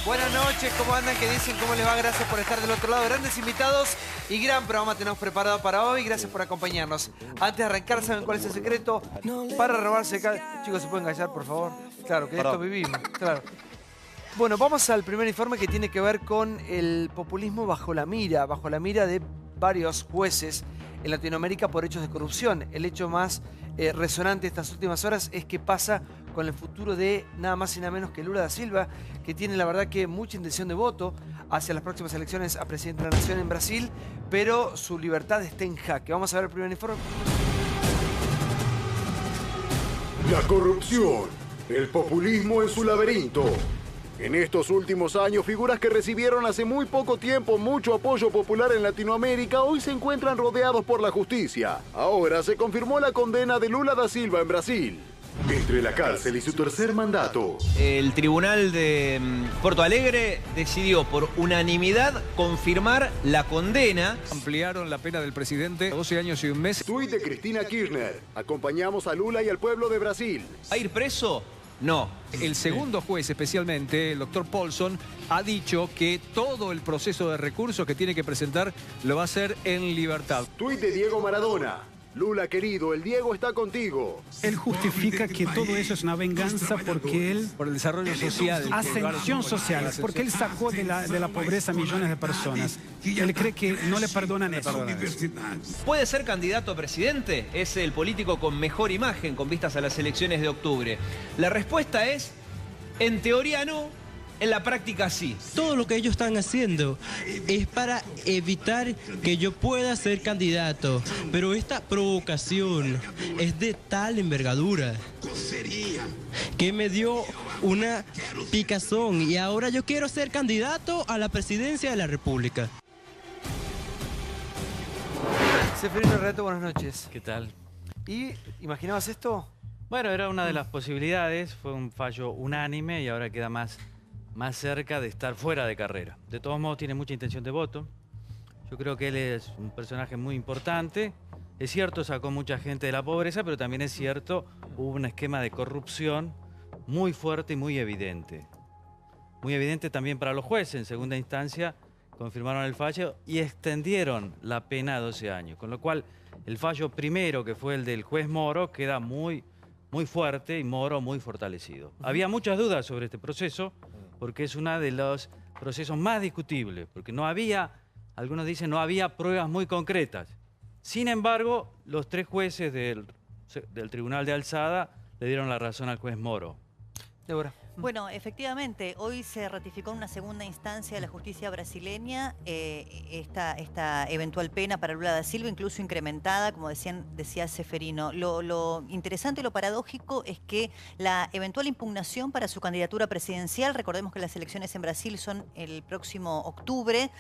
Buenas noches, ¿cómo andan? ¿Qué dicen? ¿Cómo les va? Gracias por estar del otro lado. Grandes invitados y gran programa tenemos preparado para hoy. Gracias por acompañarnos. Antes de arrancar, ¿saben cuál es el secreto? Para robarse... Chicos, ¿se pueden callar, por favor? Claro, que esto vivimos. Claro. Bueno, vamos al primer informe que tiene que ver con el populismo bajo la mira de varios jueces en Latinoamérica por hechos de corrupción. El hecho más resonante de estas últimas horas es qué pasa con el futuro de nada más y nada menos que Lula da Silva, que tiene la verdad que mucha intención de voto hacia las próximas elecciones a presidente de la Nación en Brasil, pero su libertad está en jaque. Vamos a ver el primer informe. La corrupción, el populismo en su laberinto. En estos últimos años, figuras que recibieron hace muy poco tiempo mucho apoyo popular en Latinoamérica hoy se encuentran rodeados por la justicia. Ahora se confirmó la condena de Lula da Silva en Brasil. Entre la cárcel y su tercer mandato. El tribunal de Porto Alegre decidió por unanimidad confirmar la condena. Ampliaron la pena del presidente a 12 años y un mes. Tuit de Cristina Kirchner. Acompañamos a Lula y al pueblo de Brasil. ¿Va a ir preso? No. El segundo juez, especialmente, el doctor Paulson, ha dicho que todo el proceso de recursos que tiene que presentar lo va a hacer en libertad. Tuit de Diego Maradona. Lula, querido, el Diego está contigo. Él justifica que todo eso es una venganza porque él... Por el desarrollo social. Ascensión social, porque él sacó de la pobreza a millones de personas. Él cree que no le perdonan eso. ¿Puede ser candidato a presidente? Es el político con mejor imagen con vistas a las elecciones de octubre. La respuesta es, en teoría no, en la práctica sí. Todo lo que ellos están haciendo es para evitar que yo pueda ser candidato. Pero esta provocación es de tal envergadura que me dio una picazón y ahora yo quiero ser candidato a la presidencia de la República. Seferino Reto, buenas noches. ¿Qué tal? ¿Y imaginabas esto? Bueno, era una de las posibilidades, fue un fallo unánime y ahora queda más cerca de estar fuera de carrera. De todos modos, tiene mucha intención de voto. Yo creo que él es un personaje muy importante. Es cierto, sacó mucha gente de la pobreza, pero también es cierto, hubo un esquema de corrupción muy fuerte y muy evidente. Muy evidente también para los jueces. En segunda instancia, confirmaron el fallo y extendieron la pena a 12 años. Con lo cual, el fallo primero, que fue el del juez Moro, queda muy fuerte y Moro muy fortalecido. Había muchas dudas sobre este proceso, porque es uno de los procesos más discutibles, porque no había, algunos dicen, no había pruebas muy concretas. Sin embargo, los tres jueces del Tribunal de Alzada le dieron la razón al juez Moro. Débora. Bueno, efectivamente, hoy se ratificó en una segunda instancia de la justicia brasileña esta eventual pena para Lula da Silva, incluso incrementada, como decía Seferino. Lo interesante y lo paradójico es que la eventual impugnación para su candidatura presidencial, recordemos que las elecciones en Brasil son el próximo octubre,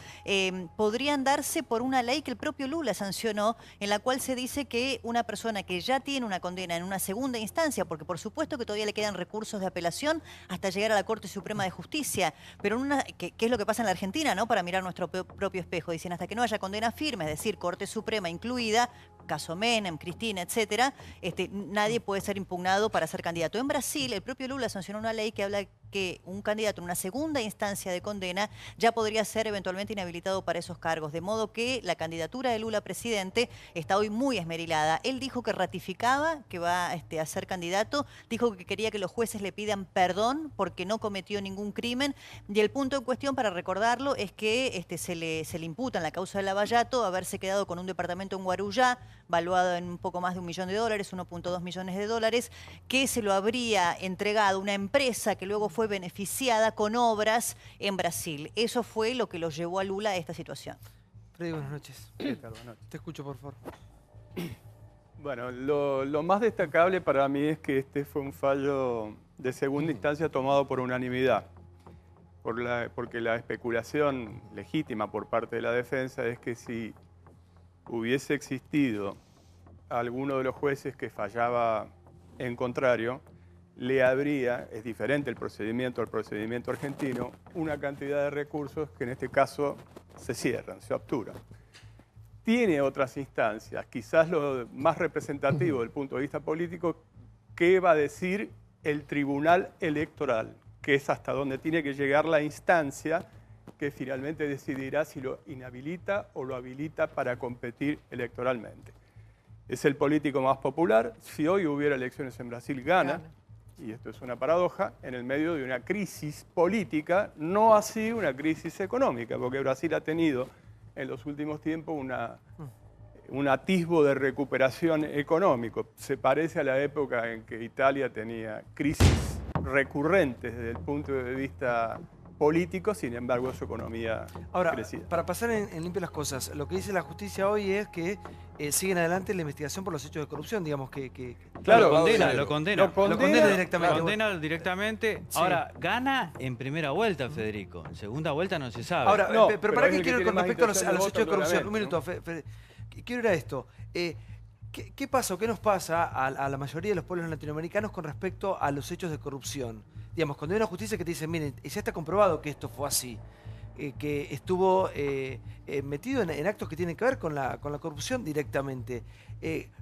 podrían darse por una ley que el propio Lula sancionó, en la cual se dice que una persona que ya tiene una condena en una segunda instancia, porque por supuesto que todavía le quedan recursos de apelación, hasta llegar a la Corte Suprema de Justicia. Pero ¿qué es lo que pasa en la Argentina, ¿no? Para mirar nuestro propio espejo. Dicen, hasta que no haya condena firme, es decir, Corte Suprema incluida, caso Menem, Cristina, etcétera, nadie puede ser impugnado para ser candidato. En Brasil, el propio Lula sancionó una ley que habla que un candidato en una segunda instancia de condena ya podría ser eventualmente inhabilitado para esos cargos. De modo que la candidatura de Lula presidente está hoy muy esmerilada. Él dijo que ratificaba que va a ser candidato, dijo que quería que los jueces le pidan perdón porque no cometió ningún crimen. Y el punto en cuestión, para recordarlo, es que se le imputa en la causa de Lavallato haberse quedado con un departamento en Guarujá, valuado en un poco más de $1 millón, 1.2 millones de dólares, que se lo habría entregado una empresa que luego fue beneficiada con obras en Brasil. Eso fue lo que lo llevó a Lula a esta situación. Freddy, buenas noches. Te escucho, por favor. Bueno, lo más destacable para mí es que este fue un fallo de segunda instancia tomado por unanimidad, porque la especulación legítima por parte de la defensa es que si hubiese existido alguno de los jueces que fallaba en contrario, le habría, es diferente el procedimiento al procedimiento argentino, una cantidad de recursos que en este caso se cierran, se obturan. Tiene otras instancias, quizás lo más representativo del punto de vista político, ¿qué va a decir el Tribunal Electoral? que es hasta donde tiene que llegar la instancia que finalmente decidirá si lo inhabilita o lo habilita para competir electoralmente. Es el político más popular. Si hoy hubiera elecciones en Brasil, gana. Y esto es una paradoja, en el medio de una crisis política, no así una crisis económica, porque Brasil ha tenido en los últimos tiempos un atisbo de recuperación económico. Se parece a la época en que Italia tenía crisis recurrentes desde el punto de vista político, sin embargo su economía crecía. Para pasar en limpio las cosas, lo que dice la justicia hoy es que siguen adelante la investigación por los hechos de corrupción, digamos Claro, lo condena directamente. Sí. Ahora, gana en primera vuelta, Federico. En segunda vuelta no se sabe. Ahora, No, pero pero ¿para es qué el que quiero ir tiene con más respecto a los intención de hechos de voto, corrupción? Un claramente, minuto, quiero ir a esto. ¿Qué pasa o qué nos pasa a la mayoría de los pueblos latinoamericanos con respecto a los hechos de corrupción? Digamos, cuando hay una justicia que te dice, miren, ya está comprobado que esto fue así, que estuvo metido en actos que tienen que ver con la corrupción directamente.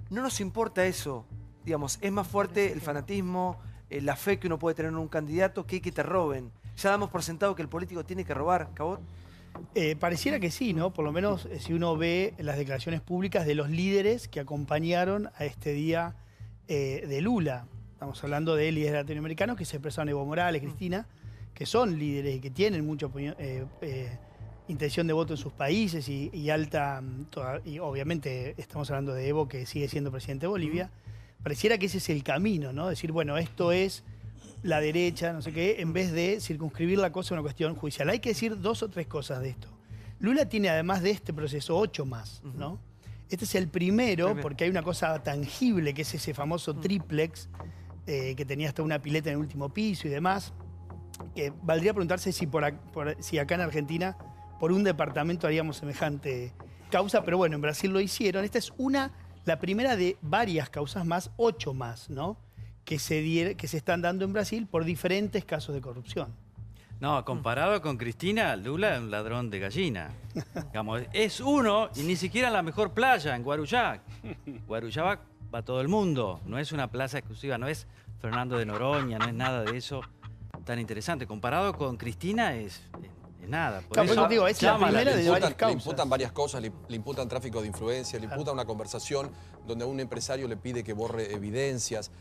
No nos importa eso, digamos, es más fuerte el fanatismo, la fe que uno puede tener en un candidato que te roben. Ya damos por sentado que el político tiene que robar, Cabot. Pareciera que sí, ¿no? Por lo menos si uno ve las declaraciones públicas de los líderes que acompañaron a este día de Lula. Estamos hablando de líderes latinoamericanos que se expresaron, Evo Morales, Cristina, que son líderes y que tienen mucha intención de voto en sus países y alta, y obviamente estamos hablando de Evo, que sigue siendo presidente de Bolivia. Pareciera que ese es el camino, ¿no? Decir, bueno, esto es la derecha, no sé qué, en vez de circunscribir la cosa a una cuestión judicial. Hay que decir 2 o 3 cosas de esto. Lula tiene, además de este proceso, 8 más, ¿no? Este es el primero, porque hay una cosa tangible, que es ese famoso triplex, que tenía hasta una pileta en el último piso y demás, que valdría preguntarse si, si acá en Argentina, por un departamento haríamos semejante causa, pero bueno, en Brasil lo hicieron. Esta es la primera de varias causas más, 8 más, ¿no? Que se están dando en Brasil por diferentes casos de corrupción. No, comparado con Cristina, Lula es un ladrón de gallina. Digamos, es uno y ni siquiera en la mejor playa, en Guarujá. Guarujá va todo el mundo, no es una plaza exclusiva, no es Fernando de Noroña, no es nada de eso tan interesante. Comparado con Cristina es nada. Por claro, eso digo, es la primera de varias causas. Le imputan varias cosas, le imputan tráfico de influencia, le imputan una conversación donde a un empresario le pide que borre evidencias.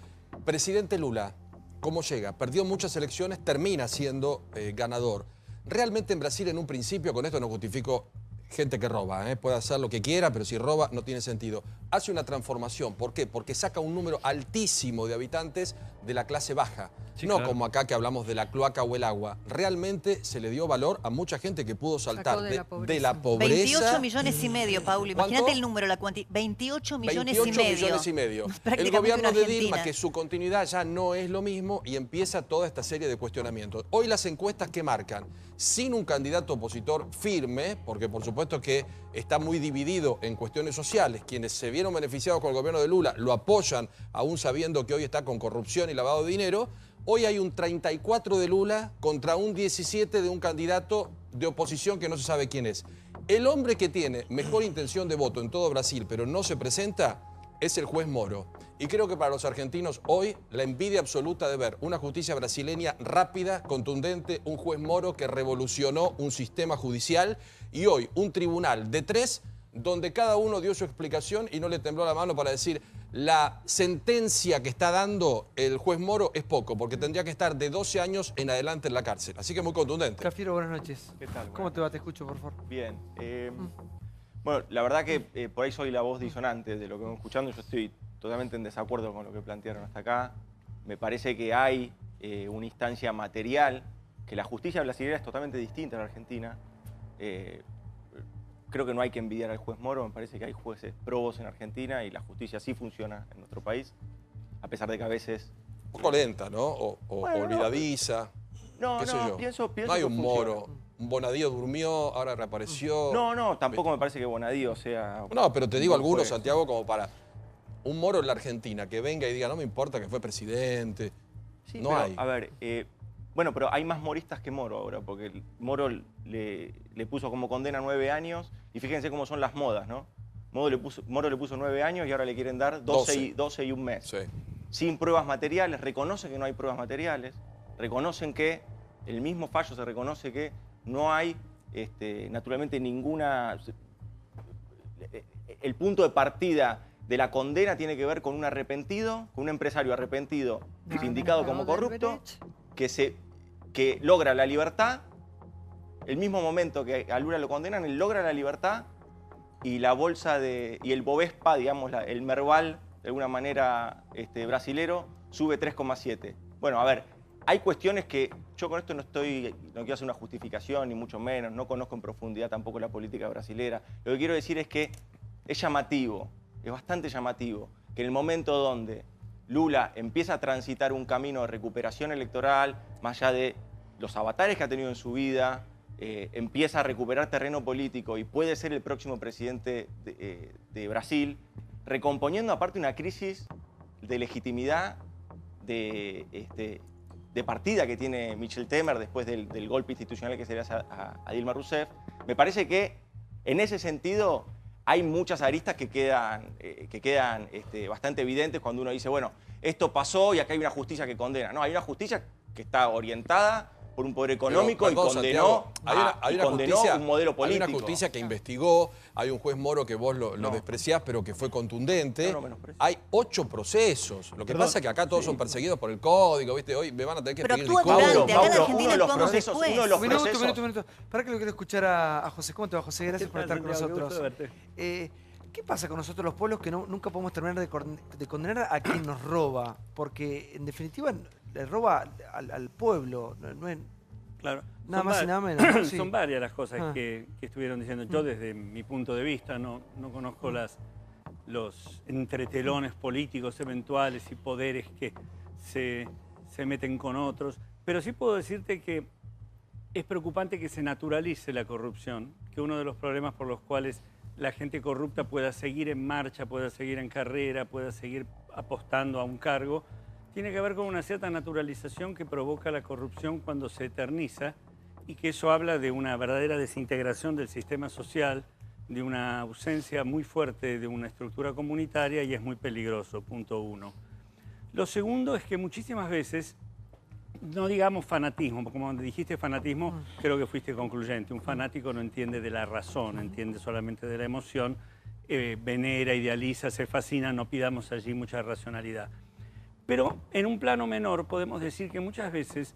Presidente Lula, ¿cómo llega? Perdió muchas elecciones, termina siendo ganador. Realmente en Brasil en un principio, con esto no justifico gente que roba, puede hacer lo que quiera, pero si roba no tiene sentido. Hace una transformación, ¿por qué? Porque saca un número altísimo de habitantes de la clase baja. Sí, no claro. Como acá que hablamos de la cloaca o el agua. Realmente se le dio valor a mucha gente que pudo saltar de la pobreza. 28 millones y medio, Paulo. Imagínate el número, la cuantía. 28 millones y medio. El gobierno de Dilma, que su continuidad ya no es lo mismo y empieza toda esta serie de cuestionamientos. Hoy las encuestas que marcan, sin un candidato opositor firme, porque por supuesto que está muy dividido en cuestiones sociales, quienes se vieron beneficiados con el gobierno de Lula lo apoyan, aún sabiendo que hoy está con corrupción y lavado de dinero. Hoy hay un 34 de Lula contra un 17 de un candidato de oposición que no se sabe quién es. El hombre que tiene mejor intención de voto en todo Brasil, pero no se presenta, es el juez Moro. Y creo que para los argentinos hoy la envidia absoluta de ver una justicia brasileña rápida, contundente, un juez Moro que revolucionó un sistema judicial y hoy un tribunal de 3 donde cada uno dio su explicación y no le tembló la mano para decir la sentencia que está dando el juez Moro es poco, porque tendría que estar de 12 años en adelante en la cárcel. Así que muy contundente. Cafiero, buenas noches. ¿Qué tal? ¿Cómo te va? Te escucho, por favor. Bien. Bueno, la verdad que por ahí soy la voz disonante de lo que vamos escuchando. Yo estoy totalmente en desacuerdo con lo que plantearon hasta acá. Me parece que hay una instancia material, que la justicia brasileña es totalmente distinta a la argentina. Creo que no hay que envidiar al juez Moro, me parece que hay jueces probos en Argentina y la justicia sí funciona en nuestro país, a pesar de que a veces... Un poco lenta, ¿no? O bueno, olvidadiza. No, pienso no hay un que Moro. Un Bonadío durmió, ahora reapareció. No, tampoco me parece que Bonadío sea... No, pero te digo algunos, Santiago, como para... Un Moro en la Argentina, que venga y diga, no me importa que fue presidente. Sí, no pero, hay. A ver, bueno, pero hay más moristas que Moro ahora, porque el Moro le puso como condena 9 años, y fíjense cómo son las modas, ¿no? Moro le puso 9 años y ahora le quieren dar 12 y un mes. Sí. Sin pruebas materiales, reconocen que no hay pruebas materiales, reconocen que En el mismo fallo se reconoce que no hay, naturalmente, ninguna... El punto de partida de la condena tiene que ver con un arrepentido, con un empresario arrepentido, sindicado como corrupto, que logra la libertad. El mismo momento que a Lula lo condenan, él logra la libertad y la bolsa y el Bovespa, digamos, el Merval, de alguna manera brasilero, sube 3,7. Bueno, a ver, hay cuestiones que yo con esto no quiero hacer una justificación, ni mucho menos, no conozco en profundidad tampoco la política brasilera. Lo que quiero decir es que es llamativo, es bastante llamativo, que en el momento donde Lula empieza a transitar un camino de recuperación electoral, más allá de los avatares que ha tenido en su vida, empieza a recuperar terreno político y puede ser el próximo presidente de Brasil, recomponiendo aparte una crisis de legitimidad de partida que tiene Michel Temer después del golpe institucional que se le hace a Dilma Rousseff. Me parece que en ese sentido hay muchas aristas que quedan bastante evidentes cuando uno dice, bueno, esto pasó y acá hay una justicia que condena. No, hay una justicia que está orientada por un poder económico y condenó un modelo político. Hay una justicia que investigó, hay un juez Moro que vos lo despreciás, pero que fue contundente. Hay 8 procesos. Lo que pasa es que acá todos son perseguidos por el código, ¿viste? Hoy me van a tener que pedir disculpas. Uno de los procesos... Minuto. Para que lo quiero escuchar a José. ¿Cómo te va, José? Gracias por estar con nosotros. ¿Qué pasa con nosotros los pueblos que nunca podemos terminar de condenar a quien nos roba? Porque, en definitiva, le roba al pueblo. No es claro. Nada más y nada menos. Sí. Son varias las cosas que estuvieron diciendo. Yo, desde mi punto de vista, no conozco los entretelones políticos eventuales y poderes que se meten con otros. Pero sí puedo decirte que es preocupante que se naturalice la corrupción, que uno de los problemas por los cuales la gente corrupta pueda seguir en marcha, pueda seguir en carrera, pueda seguir apostando a un cargo, tiene que ver con una cierta naturalización que provoca la corrupción cuando se eterniza y que eso habla de una verdadera desintegración del sistema social, de una ausencia muy fuerte de una estructura comunitaria y es muy peligroso, punto 1. Lo segundo es que muchísimas veces, no digamos fanatismo, como dijiste fanatismo, creo que fuiste concluyente. Un fanático no entiende de la razón, entiende solamente de la emoción, venera, idealiza, se fascina, no pidamos allí mucha racionalidad. Pero en un plano menor podemos decir que muchas veces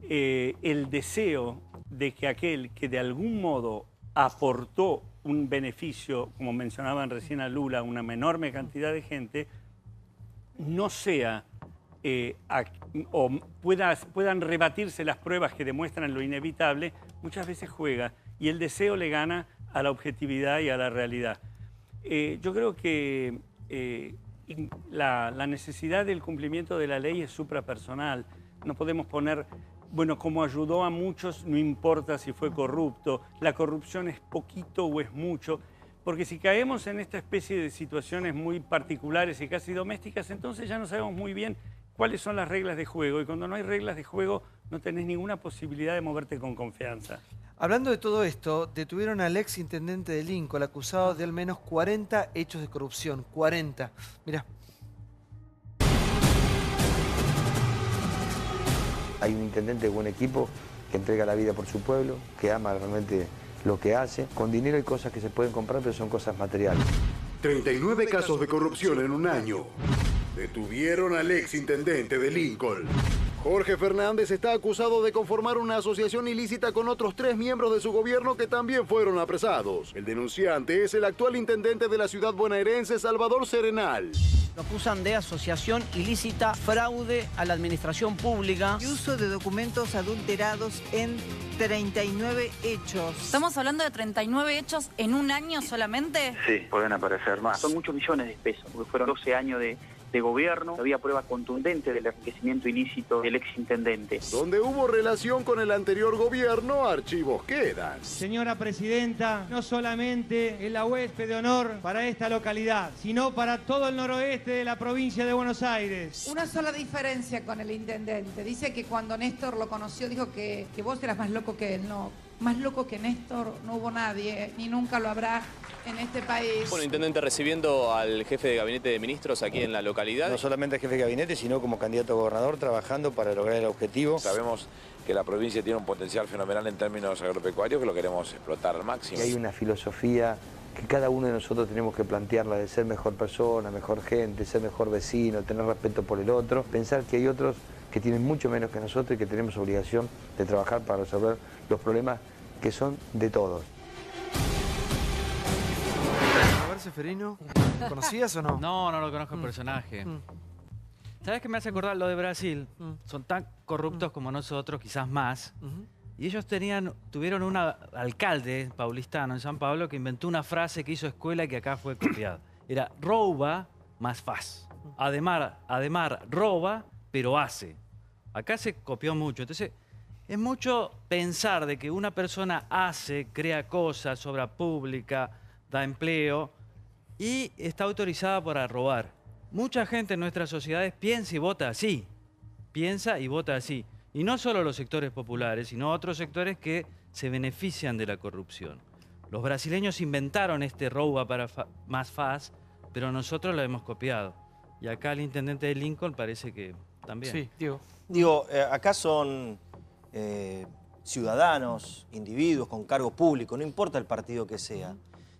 el deseo de que aquel que de algún modo aportó un beneficio, como mencionaban recién a Lula, una enorme cantidad de gente, no sea o puedan rebatirse las pruebas que demuestran lo inevitable, muchas veces juega y el deseo le gana a la objetividad y a la realidad. Yo creo que la necesidad del cumplimiento de la ley es suprapersonal. No podemos poner, bueno, como ayudó a muchos, no importa si fue corrupto, la corrupción es poquito o es mucho, porque si caemos en esta especie de situaciones muy particulares y casi domésticas, entonces ya no sabemos muy bien cuáles son las reglas de juego, y cuando no hay reglas de juego no tenés ninguna posibilidad de moverte con confianza. Hablando de todo esto, detuvieron al ex intendente de Lincoln, acusado de al menos 40 hechos de corrupción. 40. Mirá. Hay un intendente de buen equipo que entrega la vida por su pueblo, que ama realmente lo que hace. Con dinero hay cosas que se pueden comprar, pero son cosas materiales. 39 casos de corrupción en un año. Detuvieron al ex intendente de Lincoln. Jorge Fernández está acusado de conformar una asociación ilícita con otros 3 miembros de su gobierno que también fueron apresados. El denunciante es el actual intendente de la ciudad bonaerense, Salvador Serenal. Lo acusan de asociación ilícita, fraude a la administración pública y uso de documentos adulterados en 39 hechos. ¿Estamos hablando de 39 hechos en un año solamente? Sí, pueden aparecer más. Son muchos millones de pesos, porque fueron 12 años de gobierno. Había prueba contundente del enriquecimiento ilícito del exintendente. Donde hubo relación con el anterior gobierno, archivos quedan. Señora Presidenta, no solamente es la huésped de honor para esta localidad, sino para todo el noroeste de la provincia de Buenos Aires. Una sola diferencia con el intendente. Dice que cuando Néstor lo conoció dijo que vos eras más loco que él. No, más loco que Néstor no hubo nadie, ni nunca lo habrá en este país. Bueno, intendente, recibiendo al jefe de gabinete de ministros aquí en la localidad. No solamente al jefe de gabinete, sino como candidato a gobernador, trabajando para lograr el objetivo. Sabemos que la provincia tiene un potencial fenomenal en términos agropecuarios que lo queremos explotar al máximo. Y hay una filosofía que cada uno de nosotros tenemos que plantearla, de ser mejor persona, mejor gente, ser mejor vecino, tener respeto por el otro, pensar que hay otros que tienen mucho menos que nosotros y que tenemos obligación de trabajar para resolver los problemas que son de todos. A ver, Seferino, ¿conocías o no? No, no lo conozco el personaje. ¿Sabes qué me hace acordar lo de Brasil? Son tan corruptos como nosotros, quizás más. Y ellos tuvieron un alcalde paulistano en San Pablo que inventó una frase que hizo escuela y que acá fue copiada. Era rouba más faz. Además, roba, pero hace. Acá se copió mucho. Entonces, es mucho pensar de que una persona hace, crea cosas, obra pública, da empleo y está autorizada para robar. Mucha gente en nuestras sociedades piensa y vota así. Piensa y vota así. Y no solo los sectores populares, sino otros sectores que se benefician de la corrupción. Los brasileños inventaron este rouba para más faz, pero nosotros lo hemos copiado. Y acá el intendente de Lincoln parece que también. Sí, Diego. Digo, acá son ciudadanos, individuos con cargo público, no importa el partido que sea.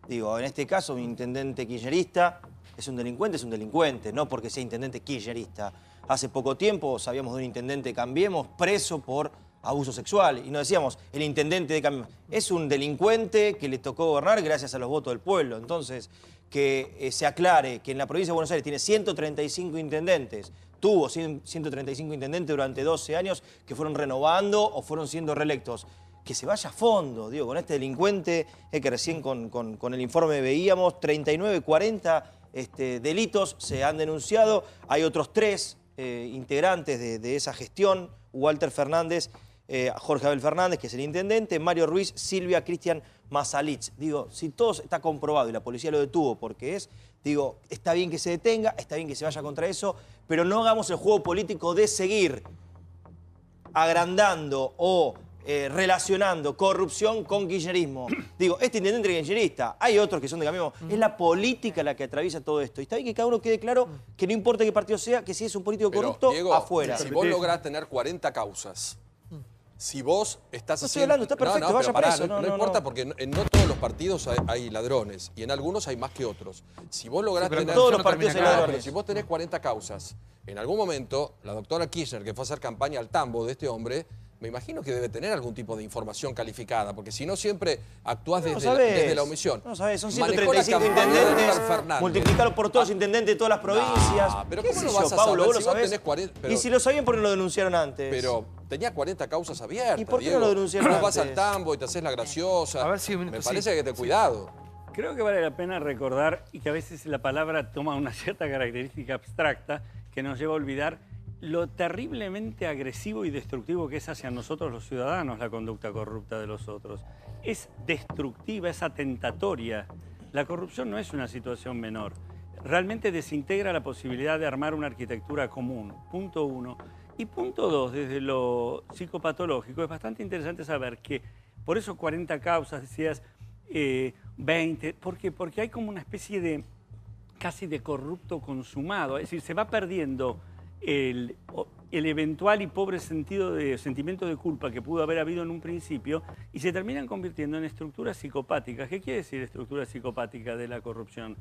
Digo, en este caso, un intendente kirchnerista es un delincuente, no porque sea intendente kirchnerista. Hace poco tiempo sabíamos de un intendente Cambiemos preso por abuso sexual y no decíamos el intendente de Cambiemos. Es un delincuente que le tocó gobernar gracias a los votos del pueblo. Entonces, que se aclare que en la provincia de Buenos Aires tiene 135 intendentes, tuvo 135 intendentes durante 12 años que fueron renovando o fueron siendo reelectos. Que se vaya a fondo, digo, con este delincuente que recién con el informe veíamos, 39, 40 delitos se han denunciado. Hay otros 3 integrantes de esa gestión, Walter Fernández, Jorge Abel Fernández, que es el intendente, Mario Ruiz, Silvia Cristian Masalich. Digo, si todo está comprobado y la policía lo detuvo porque digo, está bien que se detenga, está bien que se vaya contra eso, pero no hagamos el juego político de seguir agrandando o relacionando corrupción con kirchnerismo. Digo, este intendente es kirchnerista, hay otros que son de Cambiemos. Es la política la que atraviesa todo esto. Y está bien que cada uno quede claro que no importa qué partido sea, que si es un político corrupto, Diego, afuera. Si vos lográs tener 40 causas, si vos estás no estoy hablando, está perfecto, vaya preso. No importa, porque en no todos los partidos hay ladrones y en algunos hay más que otros. Si vos lográs tener... todos los partidos hay ladrones. Pero si vos tenés 40 causas, en algún momento la doctora Kirchner, que fue a hacer campaña al tambo de este hombre, me imagino que debe tener algún tipo de información calificada, porque si no siempre actuás desde la omisión. No sabés, son 135 intendentes, multiplicarlo por todos los intendentes de todas las provincias. Pero ¿qué ¿cómo sé lo yo, vas a Pablo? saber ¿Vos si lo vos sabés? tenés 40? Y si lo sabían, ¿por qué no lo denunciaron antes? Pero tenía 40 causas abiertas, ¿Y por qué Diego. no lo denunciaron Vos vas antes? al tambo y te haces la graciosa. A ver si me parece que te cuidado. Creo que vale la pena recordar y que a veces la palabra toma una cierta característica abstracta que nos lleva a olvidar lo terriblemente agresivo y destructivo que es hacia nosotros los ciudadanos la conducta corrupta de los otros. Es destructiva, es atentatoria. La corrupción no es una situación menor. Realmente desintegra la posibilidad de armar una arquitectura común, punto 1. Y punto 2, desde lo psicopatológico, es bastante interesante saber que por eso 40 causas, decías 20, ¿por qué? Porque hay como una especie de casi de corrupto consumado, es decir, se va perdiendo el eventual y pobre sentimiento de culpa que pudo haber habido en un principio y se terminan convirtiendo en estructuras psicopáticas. ¿Qué quiere decir estructura psicopática de la corrupción?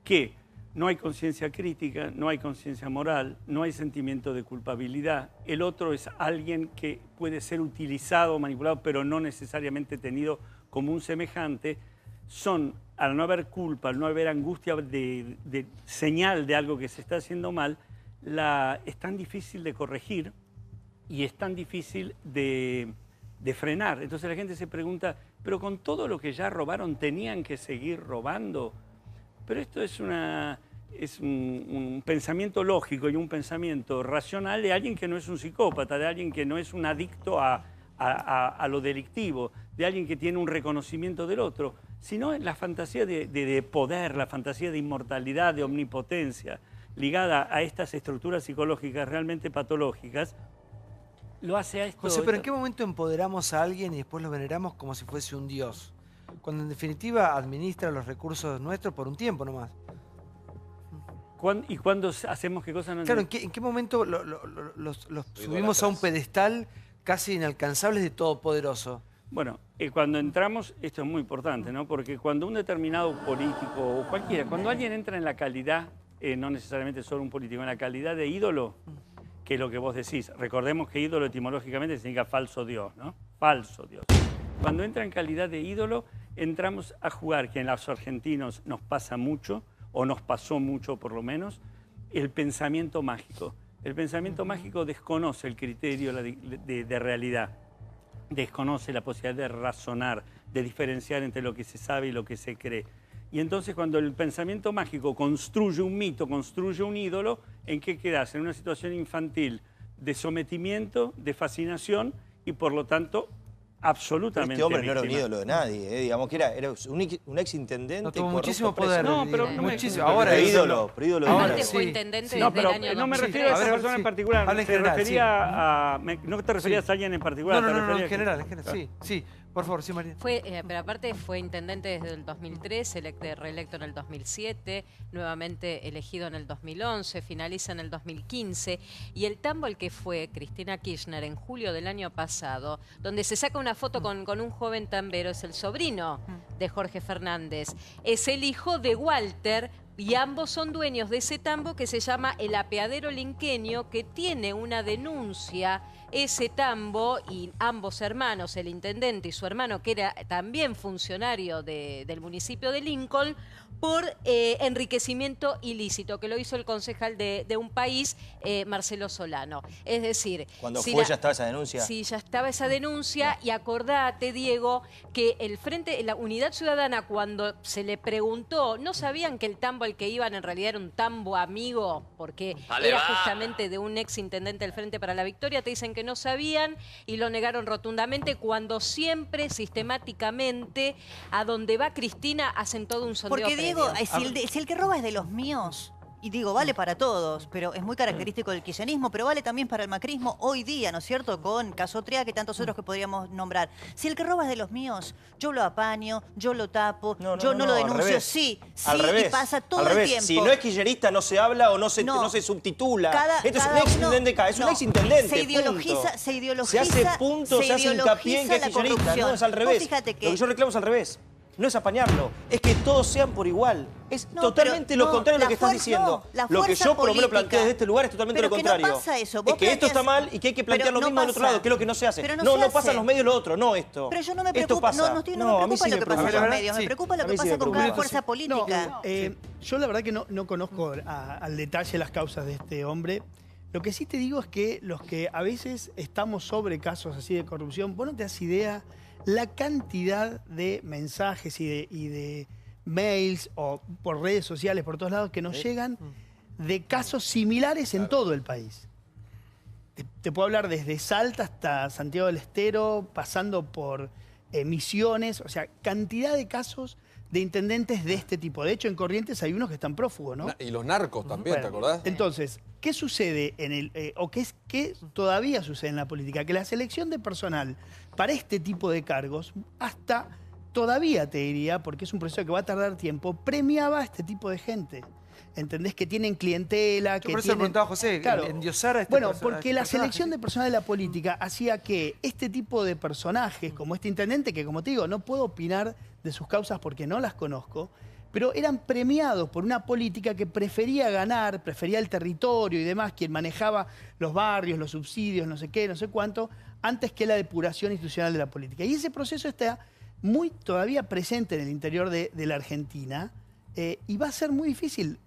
Que no hay conciencia crítica, no hay conciencia moral, no hay sentimiento de culpabilidad. El otro es alguien que puede ser utilizado o manipulado, pero no necesariamente tenido como un semejante. Son, al no haber culpa, al no haber angustia de señal de algo que se está haciendo mal, es tan difícil de corregir y es tan difícil de frenar. Entonces la gente se pregunta, pero con todo lo que ya robaron, ¿tenían que seguir robando? Pero esto es un pensamiento lógico y un pensamiento racional de alguien que no es un psicópata, de alguien que no es un adicto a lo delictivo, de alguien que tiene un reconocimiento del otro, sino la fantasía de poder, la fantasía de inmortalidad, de omnipotencia, ligada a estas estructuras psicológicas realmente patológicas, lo hace a esto... José, pero ¿en qué momento empoderamos a alguien y después lo veneramos como si fuese un dios? Cuando en definitiva administra los recursos nuestros por un tiempo nomás. ¿Y cuándo hacemos qué cosa? No claro, ¿en qué momento los subimos a un pedestal casi inalcanzables de todopoderoso? Bueno, cuando entramos, esto es muy importante, ¿no? Porque cuando un determinado político o cualquiera, cuando alguien entra en la calidad, no necesariamente solo un político, en la calidad de ídolo, que es lo que vos decís. Recordemos que ídolo etimológicamente significa falso Dios, ¿no? Falso Dios. Cuando entra en calidad de ídolo, entramos a jugar, que en los argentinos nos pasa mucho, o nos pasó mucho por lo menos, el pensamiento mágico. El pensamiento mágico desconoce el criterio de realidad, desconoce la posibilidad de razonar, de diferenciar entre lo que se sabe y lo que se cree. Y entonces cuando el pensamiento mágico construye un mito, construye un ídolo, ¿en qué quedas? En una situación infantil de sometimiento, de fascinación y por lo tanto absolutamente este hombre no era un víctima. ídolo de nadie, digamos que era un exintendente. No, tuvo muchísimo poder. No, pero muchísimo. Ahora es ídolo. Aparte fue intendente No, desde el pero año no me 2003. refiero a esa persona en particular. Habla en Se general, refería a... No te referías a alguien en particular. No, en general, sí. Por favor, sí, María. Pero aparte fue intendente desde el 2003, reelecto en el 2007, nuevamente elegido en el 2011, finaliza en el 2015. Y el tambo al que fue Cristina Kirchner en julio del año pasado, donde se saca una foto con un joven tambero, es el sobrino de Jorge Fernández. Es el hijo de Walter, y ambos son dueños de ese tambo que se llama El Apeadero Linqueño, que tiene una denuncia, ese tambo, y ambos hermanos, el intendente y su hermano, que era también funcionario del municipio de Lincoln, por enriquecimiento ilícito, que lo hizo el concejal de Un País, Marcelo Solano. Es decir... ¿Cuándo fue ya estaba esa denuncia? Sí, ya estaba esa denuncia, y acordate, Diego, que la Unidad Ciudadana, cuando se le preguntó, no sabían que el tambo al que iban en realidad era un tambo amigo, porque era justamente de un ex intendente del Frente para la Victoria, te dicen que no sabían y lo negaron rotundamente, cuando siempre, sistemáticamente, a donde va Cristina, hacen todo un sondeo. Porque Diego, si el que roba es de los míos, y digo, vale para todos, pero es muy característico del kirchnerismo, pero vale también para el macrismo hoy día, ¿no es cierto? Con Casotrea, que tantos otros que podríamos nombrar. Si el que roba es de los míos, yo lo apaño, yo lo tapo, yo no lo denuncio. Sí, y pasa todo el tiempo. Si no es kirchnerista, no se habla o no se subtitula. Esto es un ex intendente acá, es un ex intendente. Se ideologiza, se hace punto, se hace hincapié en que es kirchnerista. No, es al revés. Lo que yo reclamo es al revés. No es apañarlo, es que todos sean por igual. Es totalmente lo contrario de lo que estás diciendo. Lo que yo por lo menos planteo desde este lugar es totalmente lo contrario. No pasa eso. Es que esto está mal y que hay que plantear lo mismo del otro lado, que es lo que no se hace. No pasa en los medios lo otro, no esto. Pero yo no me preocupo, no me preocupa lo que pasa en los medios, me preocupa lo que pasa con cada fuerza política. Yo la verdad que no conozco al detalle las causas de este hombre. Lo que sí te digo es que los que a veces estamos sobre casos así de corrupción, vos no te das idea la cantidad de mensajes y de mails o por redes sociales, por todos lados, que nos llegan de casos similares en todo el país. Te puedo hablar desde Salta hasta Santiago del Estero, pasando por Misiones, o sea, cantidad de casos de intendentes de este tipo. De hecho, en Corrientes hay unos que están prófugos, ¿no? Y los narcos también, ¿te acordás? Entonces, ¿qué sucede qué todavía sucede en la política? Que la selección de personal para este tipo de cargos, hasta todavía te diría, porque es un proceso que va a tardar tiempo, premiaba a este tipo de gente. ¿Entendés? Que tienen clientela, que por eso tienen... preguntaba a José, endiosar a este Bueno, porque la selección de personal de la política hacía que este tipo de personajes, como este intendente, que como te digo, no puedo opinar de sus causas porque no las conozco, pero eran premiados por una política que prefería ganar, prefería el territorio y demás, quien manejaba los barrios, los subsidios, no sé qué, no sé cuánto, antes que la depuración institucional de la política. Y ese proceso está muy todavía presente en el interior de la Argentina, y va a ser muy difícil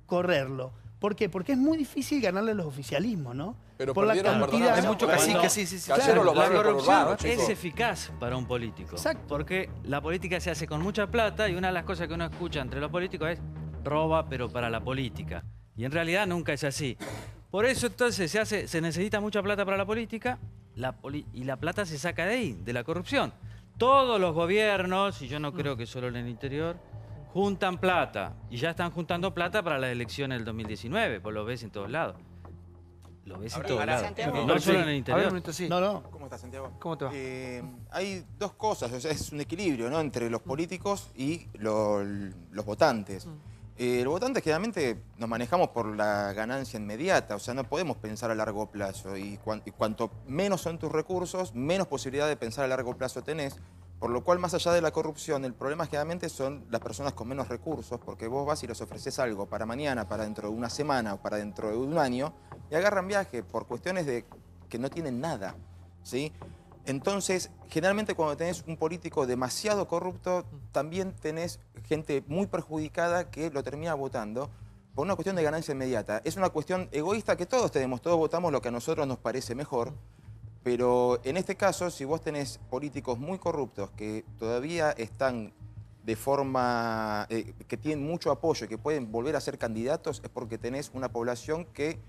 correrlo. ¿Por qué? Porque es muy difícil ganarle a los oficialismos, ¿no? Pero por la cantidad. Hay mucho cacique, sí. Cayeron los barrios corrupción es eficaz para un político. Exacto. Porque la política se hace con mucha plata y una de las cosas que uno escucha entre los políticos es roba, pero para la política. Y en realidad nunca es así. Por eso entonces se necesita mucha plata para la política y la plata se saca de ahí, de la corrupción. Todos los gobiernos, y yo no creo que solo en el interior, juntan plata. Y ya están juntando plata para las elecciones del 2019, pues lo ves en todos lados. lo ves en Ahora, todos lados. Santiago. No solo en el A ver, interior. un momento, sí. ¿Cómo estás, Santiago? ¿Cómo te va? Hay dos cosas, o sea, es un equilibrio, ¿no?, entre los políticos y los votantes. Los votantes generalmente nos manejamos por la ganancia inmediata, o sea, no podemos pensar a largo plazo y cuanto menos son tus recursos, menos posibilidad de pensar a largo plazo tenés, por lo cual, más allá de la corrupción, el problema generalmente son las personas con menos recursos, porque vos vas y les ofreces algo para mañana, para dentro de una semana o para dentro de un año, y agarran viaje por cuestiones de que no tienen nada, ¿sí? Entonces, generalmente cuando tenés un político demasiado corrupto, también tenés gente muy perjudicada que lo termina votando por una cuestión de ganancia inmediata. Es una cuestión egoísta que todos tenemos, todos votamos lo que a nosotros nos parece mejor, pero en este caso, si vos tenés políticos muy corruptos que todavía están de forma, que tienen mucho apoyo y que pueden volver a ser candidatos, es porque tenés una población que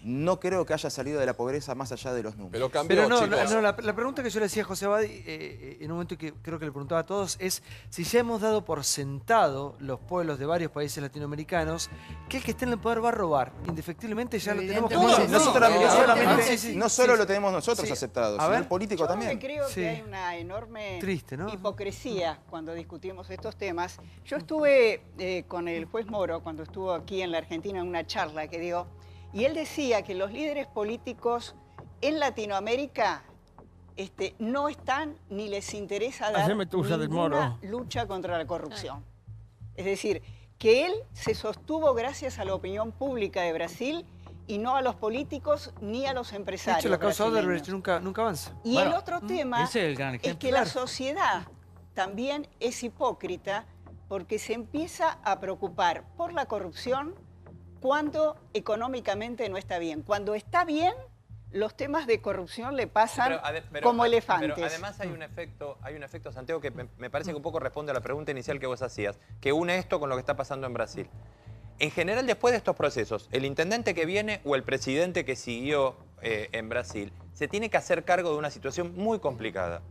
no creo que haya salido de la pobreza más allá de los números. Pero cambió, Pero no, chicos. no, la pregunta que yo le decía a José Abad, en un momento que creo que le preguntaba a todos, es si ya hemos dado por sentado los pueblos de varios países latinoamericanos que el que esté en el poder va a robar. Indefectiblemente ya lo tenemos como No solo lo tenemos nosotros aceptado, sino el político también. Creo que hay una enorme Triste, ¿no? hipocresía cuando discutimos estos temas. Yo estuve con el juez Moro cuando estuvo aquí en la Argentina en una charla que dio, y él decía que los líderes políticos en Latinoamérica no están ni les interesa dar ninguna lucha contra la corrupción. Es decir, que él se sostuvo gracias a la opinión pública de Brasil y no a los políticos ni a los empresarios. De hecho, la causa brasileños. Odebrecht nunca avanza. Y el otro tema ese es el gran es ejemplo. que la sociedad también es hipócrita porque se empieza a preocupar por la corrupción cuando económicamente no está bien. Cuando está bien, los temas de corrupción le pasan como elefantes. Pero además hay un efecto, Santiago, que me parece que un poco responde a la pregunta inicial que vos hacías, que une esto con lo que está pasando en Brasil. En general, después de estos procesos, el intendente que viene o el presidente que siguió en Brasil se tiene que hacer cargo de una situación muy complicada.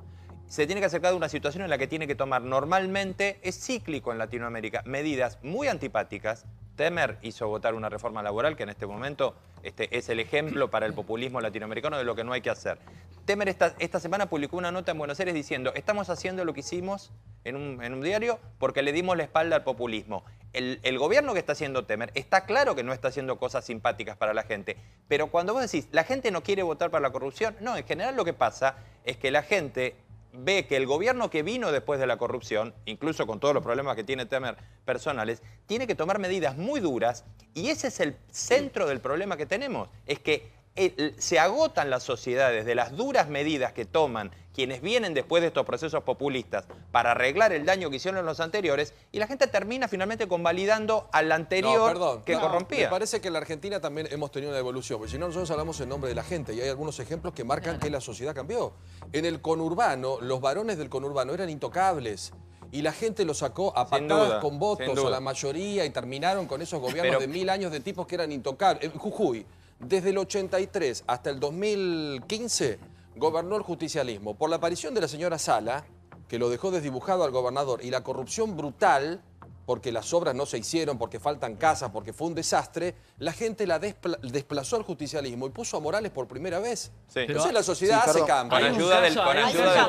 Se tiene que hacer cargo de una situación en la que tiene que tomar normalmente, es cíclico en Latinoamérica, medidas muy antipáticas. Temer hizo votar una reforma laboral que en este momento es el ejemplo para el populismo latinoamericano de lo que no hay que hacer. Temer esta semana publicó una nota en Buenos Aires diciendo: estamos haciendo lo que hicimos en un diario porque le dimos la espalda al populismo. El gobierno que está haciendo Temer está claro que no está haciendo cosas simpáticas para la gente, pero cuando vos decís, la gente no quiere votar para la corrupción, no, en general lo que pasa es que la gente ve que el gobierno que vino después de la corrupción, incluso con todos los problemas que tiene Temer personales, tiene que tomar medidas muy duras, y ese es el centro del problema que tenemos, es que se agotan las sociedades de las duras medidas que toman quienes vienen después de estos procesos populistas para arreglar el daño que hicieron los anteriores, y la gente termina finalmente convalidando al anterior que corrompía. Me parece que en la Argentina también hemos tenido una evolución, porque si no, nosotros hablamos en nombre de la gente, y hay algunos ejemplos que marcan que la sociedad cambió. En el conurbano, los varones del conurbano eran intocables, y la gente los sacó a patadas con votos a la mayoría, y terminaron con esos gobiernos de 1000 años de tipos que eran intocables. En Jujuy, desde el 83 hasta el 2015, gobernó el justicialismo. Por la aparición de la señora Sala, que lo dejó desdibujado al gobernador, y la corrupción brutal, porque las obras no se hicieron, porque faltan casas, porque fue un desastre, la gente la desplazó al justicialismo y puso a Morales por primera vez. Sí. Entonces la sociedad hace cambio. Con ayuda del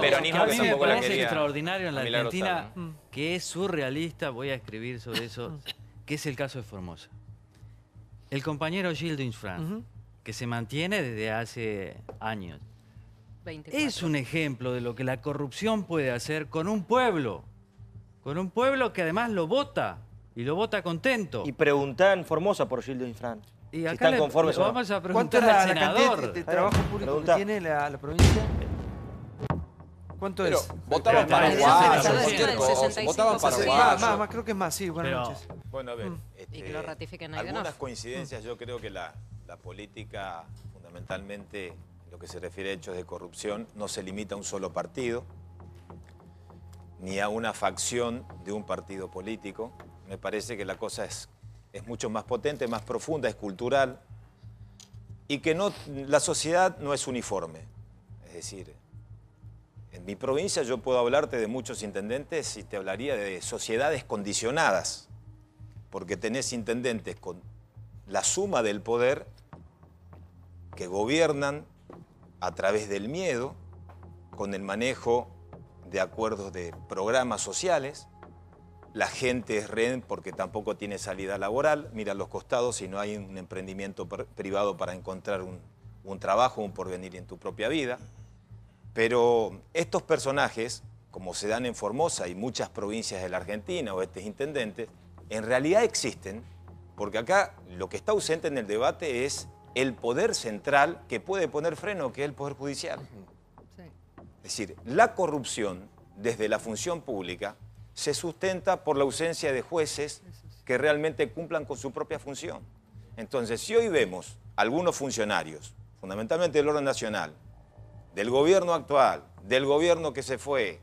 peronismo, que tampoco la quería. Es extraordinario en la Argentina, que es surrealista, voy a escribir sobre eso, que es el caso de Formosa. El compañero Gildo Infran, que se mantiene desde hace años, 24. Es un ejemplo de lo que la corrupción puede hacer con un pueblo que además lo vota, y lo vota contento. Y preguntá en Formosa por Gildo Infran. Y si acá están conformes o no. vamos a preguntar al senador. ¿De trabajo público que tiene la provincia? ¿Cuánto es? Votaban paraguayos, votaban paraguayos. Más, creo que es más, sí, buenas noches. Bueno, a ver, y que lo ratifiquen algunas coincidencias. Yo creo que la política, fundamentalmente, lo que se refiere a hechos de corrupción, no se limita a un solo partido, ni a una facción de un partido político. Me parece que la cosa es mucho más potente, más profunda, es cultural, y que la sociedad no es uniforme. Es decir, en mi provincia yo puedo hablarte de muchos intendentes y te hablaría de sociedades condicionadas, porque tenés intendentes con la suma del poder que gobiernan a través del miedo, con el manejo de acuerdos de programas sociales. La gente es rehén porque tampoco tiene salida laboral, mira a los costados si no hay un emprendimiento privado para encontrar un trabajo, un porvenir en tu propia vida. Pero estos personajes, como se dan en Formosa y muchas provincias de la Argentina o estos intendentes, en realidad existen, porque acá lo que está ausente en el debate es el poder central que puede poner freno, que es el Poder Judicial. Es decir, la corrupción desde la función pública se sustenta por la ausencia de jueces que realmente cumplan con su propia función. Entonces, si hoy vemos algunos funcionarios, fundamentalmente del orden nacional, del gobierno actual, del gobierno que se fue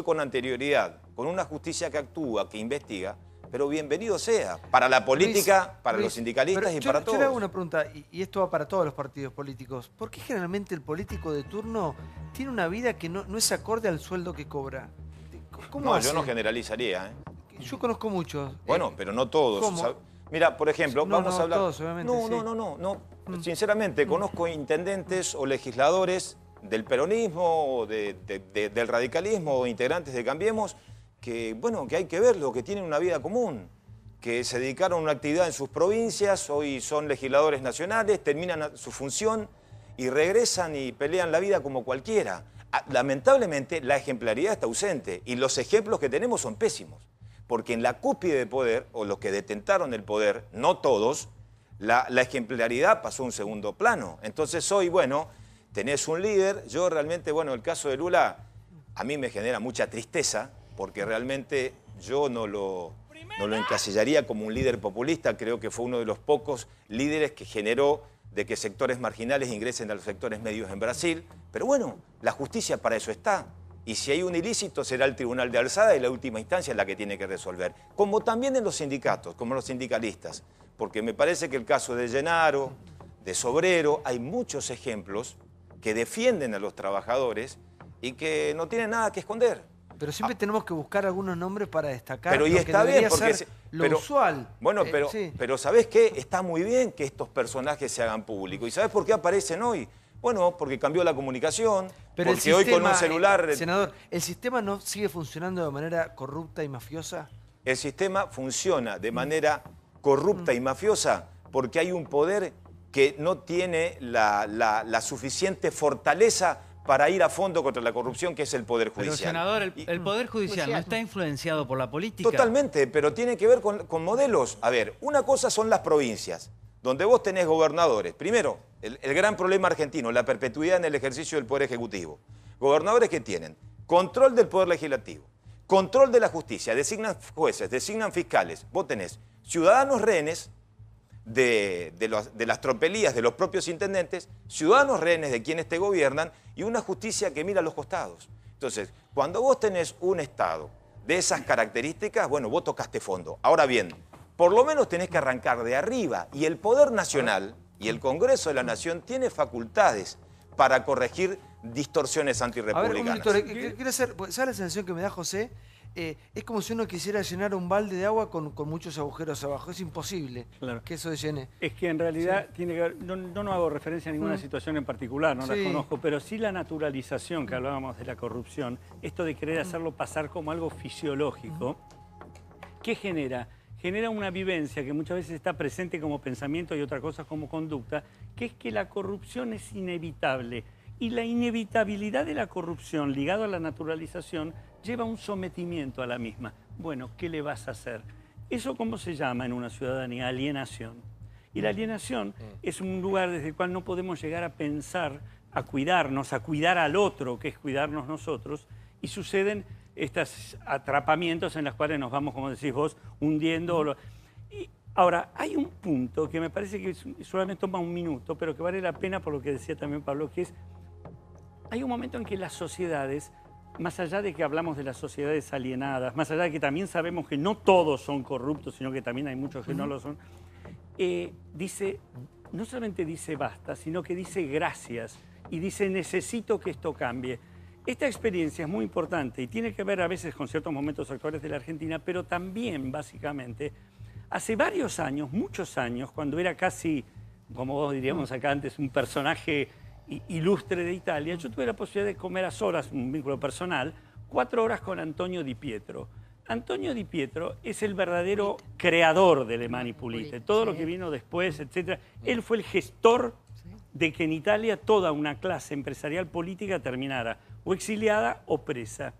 con anterioridad, con una justicia que actúa, que investiga, pero bienvenido sea, para la política, para los sindicalistas y para todos. Yo le hago una pregunta, y esto va para todos los partidos políticos. ¿Por qué generalmente el político de turno tiene una vida que no es acorde al sueldo que cobra? ¿Cómo hace? Yo no generalizaría, ¿eh? Yo conozco muchos. Bueno, pero no todos. ¿Cómo? Mira, por ejemplo, vamos a hablar... Todos, obviamente, no. Sinceramente, conozco intendentes o legisladores del peronismo, o del radicalismo, o integrantes de Cambiemos, que, bueno, que hay que verlo, que tienen una vida común, que se dedicaron a una actividad en sus provincias, hoy son legisladores nacionales, terminan su función y regresan y pelean la vida como cualquiera. Lamentablemente, la ejemplaridad está ausente y los ejemplos que tenemos son pésimos, porque en la cúspide de poder, o los que detentaron el poder, no todos, la ejemplaridad pasó a un segundo plano. Entonces hoy, bueno, tenés un líder, yo realmente, bueno, el caso de Lula a mí me genera mucha tristeza, porque realmente yo no lo encasillaría como un líder populista. Creo que fue uno de los pocos líderes que generó de que sectores marginales ingresen a los sectores medios en Brasil. Pero bueno, la justicia para eso está. Y si hay un ilícito, será el tribunal de alzada y la última instancia la que tiene que resolver. Como también en los sindicatos, como los sindicalistas. Porque me parece que el caso de Llenaro, de Sobrero, hay muchos ejemplos que defienden a los trabajadores y que no tienen nada que esconder. Pero siempre tenemos que buscar algunos nombres para destacar. Pero y está bien, porque lo usual. Bueno, pero ¿sabés qué? Está muy bien que estos personajes se hagan públicos. ¿Y sabés por qué aparecen hoy? Bueno, porque cambió la comunicación, pero porque hoy con un celular... Senador, ¿el sistema no sigue funcionando de manera corrupta y mafiosa? El sistema funciona de manera corrupta y mafiosa porque hay un poder que no tiene la suficiente fortaleza para ir a fondo contra la corrupción, que es el Poder Judicial. Pero, senador, el Poder Judicial no está influenciado por la política. Totalmente, pero tiene que ver con modelos. A ver, una cosa son las provincias, donde vos tenés gobernadores. Primero, el gran problema argentino, la perpetuidad en el ejercicio del Poder Ejecutivo. Gobernadores que tienen control del Poder Legislativo, control de la justicia, designan jueces, designan fiscales. Vos tenés ciudadanos rehenes de las tropelías de los propios intendentes, ciudadanos rehenes de quienes te gobiernan y una justicia que mira a los costados. Entonces, cuando vos tenés un Estado de esas características, bueno, vos tocaste fondo. Ahora bien, por lo menos tenés que arrancar de arriba y el Poder Nacional y el Congreso de la Nación tiene facultades para corregir distorsiones antirrepublicanas. A ver, un minuto, quiero hacer, ¿sabes la sensación que me da, José? Es como si uno quisiera llenar un balde de agua con muchos agujeros abajo. Es imposible que eso se llene. Es que en realidad tiene que ver, no hago referencia a ninguna situación en particular, no la conozco, pero sí la naturalización que hablábamos de la corrupción, esto de querer hacerlo pasar como algo fisiológico, ¿qué genera? Genera una vivencia que muchas veces está presente como pensamiento y otra cosa como conducta, que es que la corrupción es inevitable. Y la inevitabilidad de la corrupción ligado a la naturalización lleva un sometimiento a la misma. Bueno, ¿qué le vas a hacer? ¿Eso cómo se llama en una ciudadanía? Alienación. Y la alienación es un lugar desde el cual no podemos llegar a pensar, a cuidarnos, a cuidar al otro, que es cuidarnos nosotros, y suceden estos atrapamientos en los cuales nos vamos, como decís vos, hundiendo. Y ahora, hay un punto que me parece que solamente toma un minuto, pero que vale la pena por lo que decía también Pablo, que es, hay un momento en que las sociedades, más allá de que hablamos de las sociedades alienadas, más allá de que también sabemos que no todos son corruptos, sino que también hay muchos que no lo son, dice, no solamente dice basta, sino que dice gracias y dice necesito que esto cambie. Esta experiencia es muy importante y tiene que ver a veces con ciertos momentos actuales de la Argentina, pero también, básicamente, hace varios años, muchos años, cuando era casi como vos diríamos acá antes, un personaje ilustre de Italia, yo tuve la posibilidad de comer a solas, un vínculo personal, 4 horas con Antonio Di Pietro. Antonio Di Pietro es el verdadero creador de Le Mani Pulite. Todo lo que vino después, etc. Él fue el gestor de que en Italia toda una clase empresarial política terminara o exiliada o presa.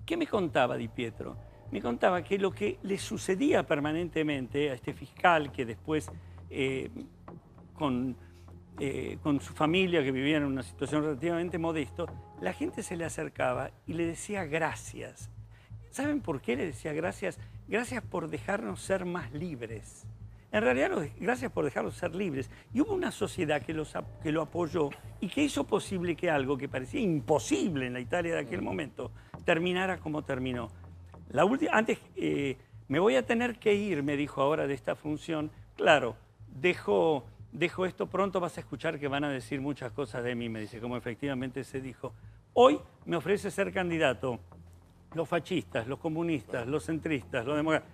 ¿Qué me contaba Di Pietro? Me contaba que lo que le sucedía permanentemente a este fiscal que después con su familia, que vivía en una situación relativamente modesta, la gente se le acercaba y le decía gracias. ¿Saben por qué le decía gracias? Gracias por dejarnos ser más libres. En realidad, gracias por dejarlos ser libres. Y hubo una sociedad que lo apoyó y que hizo posible que algo que parecía imposible en la Italia de aquel momento terminara como terminó. Me voy a tener que ir, me dijo ahora de esta función. Claro, dejo esto, pronto vas a escuchar que van a decir muchas cosas de mí, me dice, como efectivamente se dijo. Hoy me ofrece ser candidato los fascistas, los comunistas, los centristas, los demócratas.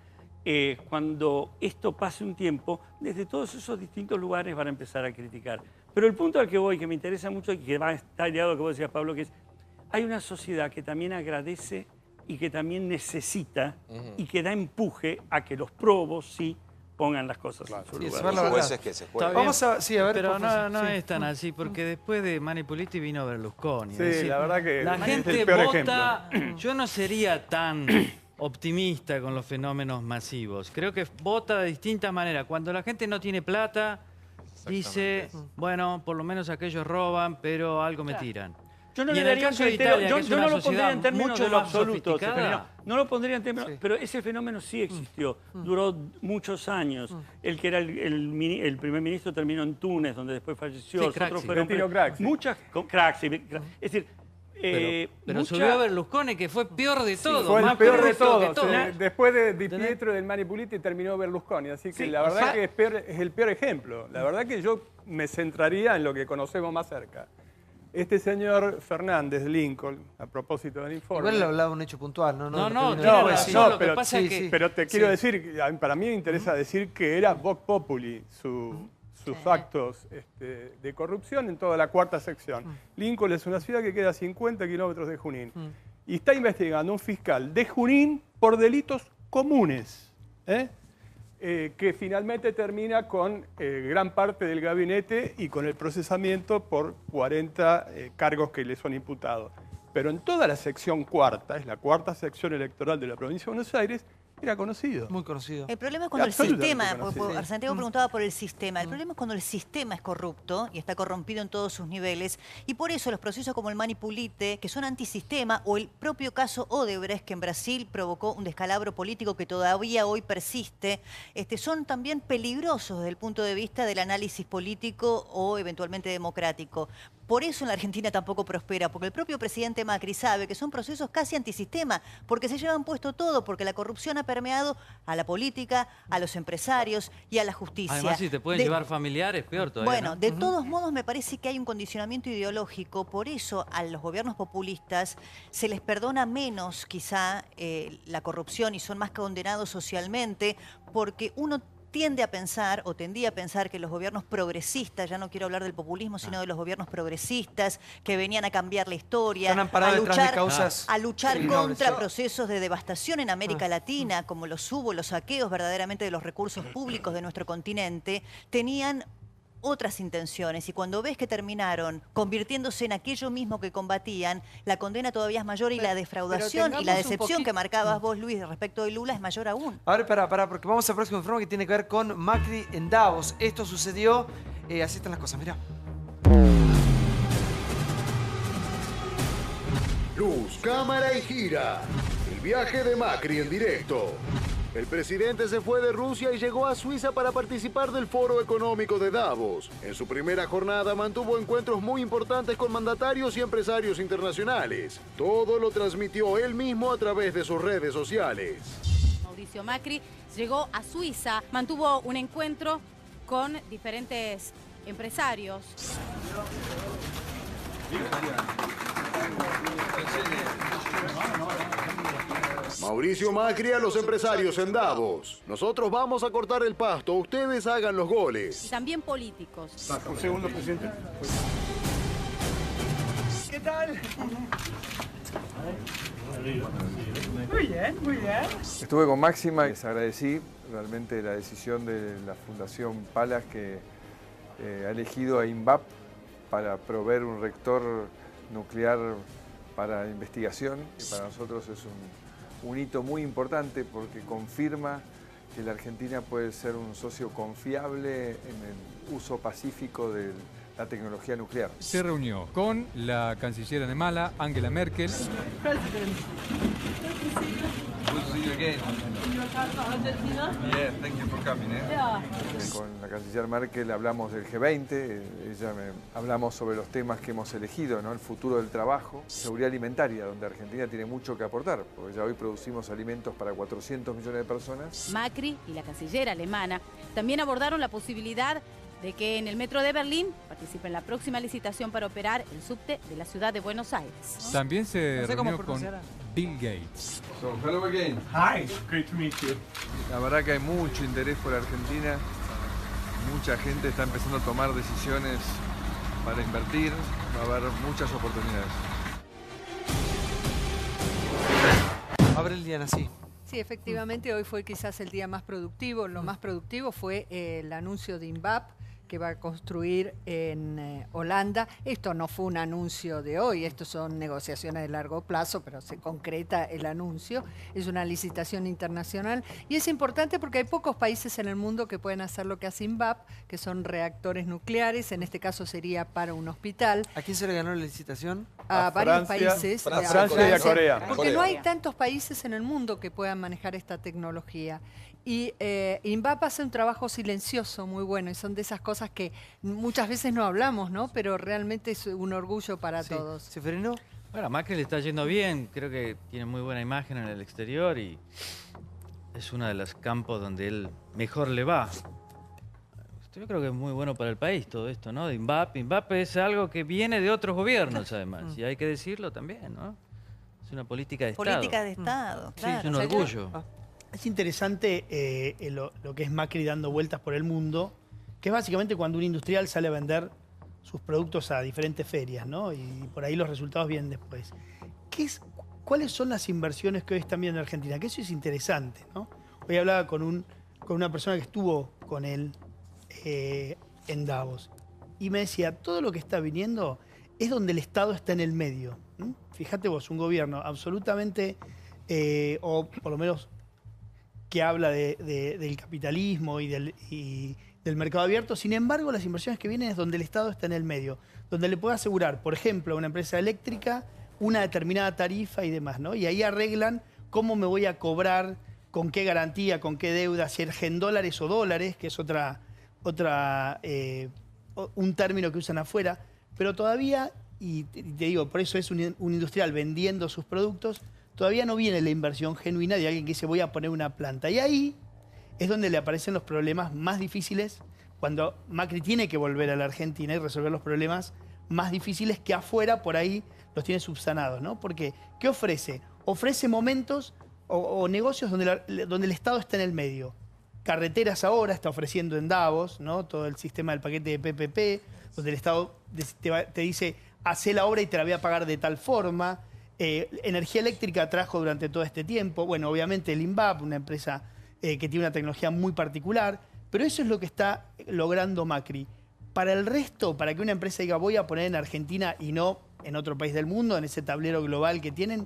Cuando esto pase un tiempo, desde todos esos distintos lugares van a empezar a criticar. Pero el punto al que voy, que me interesa mucho y que va a estar ligado a lo que vos decías, Pablo, que es, hay una sociedad que también agradece y que también necesita y que da empuje a que los probos sí pongan las cosas en su lugar. Los jueces que se juegan. Vamos a, sí, a ver, pero no sí. es tan así, porque después de Mani Puliti vino Berlusconi. Sí, es decir, la verdad que la es gente el peor vota. ejemplo. Yo no sería tan optimista con los fenómenos masivos. Creo que vota de distintas maneras. Cuando la gente no tiene plata, dice, bueno, por lo menos aquellos roban, pero algo me tiran. Yo no Y le en el daría caso un de criterio, Italia, que es yo una no lo pondría sociedad en términos mucho de lo más absoluto, sofisticada. no lo pondría en términos, pero ese fenómeno sí existió, duró muchos años. El que era el primer ministro terminó en Túnez, donde después falleció. Sí, Los otros Craxi. fueron Craxi. muchas Craxi. Es decir, pero subió a Berlusconi, que fue peor de todo. Fue el más peor de corrupto que todos. todo. Después de Di Pietro y del Mani Puliti terminó Berlusconi. Así que Sí, la o verdad sea, que es el peor ejemplo. La verdad que yo me centraría en lo que conocemos más cerca. Este señor Fernández Lincoln, a propósito del informe... Igual le hablaba un hecho puntual, ¿no? Pero te quiero decir, para mí me interesa decir que era Vox Populi sus actos de corrupción en toda la cuarta sección. Lincoln es una ciudad que queda a 50 kilómetros de Junín. Y está investigando un fiscal de Junín por delitos comunes. Que finalmente termina con gran parte del gabinete y con el procesamiento por 40 cargos que le son imputados. Pero en toda la sección cuarta, es la cuarta sección electoral de la provincia de Buenos Aires, era conocido. Muy conocido. El problema es cuando el Absolutamente sistema, conocido. Santiago preguntaba por el sistema, el problema es cuando el sistema es corrupto y está corrompido en todos sus niveles, y por eso los procesos como el Mani Pulite, que son antisistema, o el propio caso Odebrecht, que en Brasil provocó un descalabro político que todavía hoy persiste, son también peligrosos desde el punto de vista del análisis político o eventualmente democrático. Por eso en la Argentina tampoco prospera, porque el propio presidente Macri sabe que son procesos casi antisistema, porque se llevan puesto todo, porque la corrupción ha permeado a la política, a los empresarios y a la justicia. Además, si te pueden llevar familiares, peor todavía. Bueno, ¿no? de todos modos me parece que hay un condicionamiento ideológico, por eso a los gobiernos populistas se les perdona menos quizá la corrupción y son más condenados socialmente, porque uno tiende a pensar, o tendía a pensar, que los gobiernos progresistas, ya no quiero hablar del populismo, sino de los gobiernos progresistas, que venían a cambiar la historia, a luchar contra procesos de devastación en América Latina, como los los saqueos verdaderamente de los recursos públicos de nuestro continente, tenían otras intenciones, y cuando ves que terminaron convirtiéndose en aquello mismo que combatían, la condena todavía es mayor y la defraudación y la decepción que marcabas vos, Luis, respecto de Lula es mayor aún. A ver, pará, porque vamos al próximo informe que tiene que ver con Macri en Davos. Esto sucedió, así están las cosas, mirá. Luz, cámara y gira. El viaje de Macri en directo. El presidente se fue de Rusia y llegó a Suiza para participar del Foro Económico de Davos. En su primera jornada mantuvo encuentros muy importantes con mandatarios y empresarios internacionales. Todo lo transmitió él mismo a través de sus redes sociales. Mauricio Macri llegó a Suiza, mantuvo un encuentro con diferentes empresarios. Mauricio Macri a los empresarios en Davos. Nosotros vamos a cortar el pasto, ustedes hagan los goles. Y también políticos. Un segundo, presidente. ¿Qué tal? Muy bien, muy bien. Estuve con Máxima y les agradecí realmente la decisión de la Fundación Palas que ha elegido a INVAP para proveer un reactor nuclear para investigación. Y para nosotros es un hito muy importante porque confirma que la Argentina puede ser un socio confiable en el uso pacífico de la tecnología nuclear. Se reunió con la canciller alemana, Angela Merkel. Con la canciller Merkel hablamos del G20, hablamos sobre los temas que hemos elegido, ¿no? El futuro del trabajo, seguridad alimentaria, donde Argentina tiene mucho que aportar, porque ya hoy producimos alimentos para 400 millones de personas. Macri y la canciller alemana también abordaron la posibilidad de que en el metro de Berlín participe en la próxima licitación para operar el subte de la ciudad de Buenos Aires. También se reunió con Bill Gates. So, hello again. Hi, great to meet you. La verdad que hay mucho interés por Argentina. Mucha gente está empezando a tomar decisiones para invertir. Va a haber muchas oportunidades. Abre el día así. Sí, efectivamente, hoy fue quizás el día más productivo. Lo más productivo fue el anuncio de INVAP, que va a construir en Holanda. Esto no fue un anuncio de hoy, esto son negociaciones de largo plazo, pero se concreta el anuncio. Es una licitación internacional y es importante porque hay pocos países en el mundo que pueden hacer lo que hace INVAP, que son reactores nucleares. En este caso sería para un hospital. ¿A quién se le ganó la licitación? A varios países. Francia y a Corea. Porque no hay tantos países en el mundo que puedan manejar esta tecnología. Y INVAP hace un trabajo silencioso muy bueno y son de esas cosas que muchas veces no hablamos, ¿no? Pero realmente es un orgullo para todos. ¿Seferino? Bueno, a Macri le está yendo bien, creo que tiene muy buena imagen en el exterior y es uno de los campos donde él mejor le va. Yo creo que es muy bueno para el país todo esto, ¿no? De INVAP. INVAP es algo que viene de otros gobiernos, además, y hay que decirlo también, ¿no? Es una política de Estado. Política de Estado, claro. Sí, es un orgullo. Es interesante lo que es Macri dando vueltas por el mundo, que es básicamente cuando un industrial sale a vender sus productos a diferentes ferias, ¿no? Y por ahí los resultados vienen después. ¿Cuáles son las inversiones que hoy están viendo en Argentina? Que eso es interesante, ¿no? Hoy hablaba con una persona que estuvo con él en Davos y me decía, todo lo que está viniendo es donde el Estado está en el medio. Fíjate vos, un gobierno absolutamente, o por lo menos que habla del capitalismo y del mercado abierto. Sin embargo, las inversiones que vienen es donde el Estado está en el medio, donde le puede asegurar, por ejemplo, a una empresa eléctrica una determinada tarifa y demás, ¿no? Y ahí arreglan cómo me voy a cobrar, con qué garantía, con qué deuda, si es en dólares o dólares, que es un término que usan afuera. Pero todavía, y te digo, por eso es un industrial vendiendo sus productos, todavía no viene la inversión genuina de alguien que dice voy a poner una planta. Y ahí es donde le aparecen los problemas más difíciles, cuando Macri tiene que volver a la Argentina y resolver los problemas más difíciles que afuera por ahí los tiene subsanados, ¿no? Porque, ¿qué ofrece? Ofrece momentos o negocios donde el Estado está en el medio. Carreteras ahora está ofreciendo en Davos, ¿no? Todo el sistema del paquete de PPP, donde el Estado te dice, hacé la obra y te la voy a pagar de tal forma. Energía eléctrica trajo durante todo este tiempo. Bueno, obviamente el INVAP, una empresa que tiene una tecnología muy particular, pero eso es lo que está logrando Macri. Para el resto, para que una empresa diga voy a poner en Argentina y no en otro país del mundo, en ese tablero global que tienen,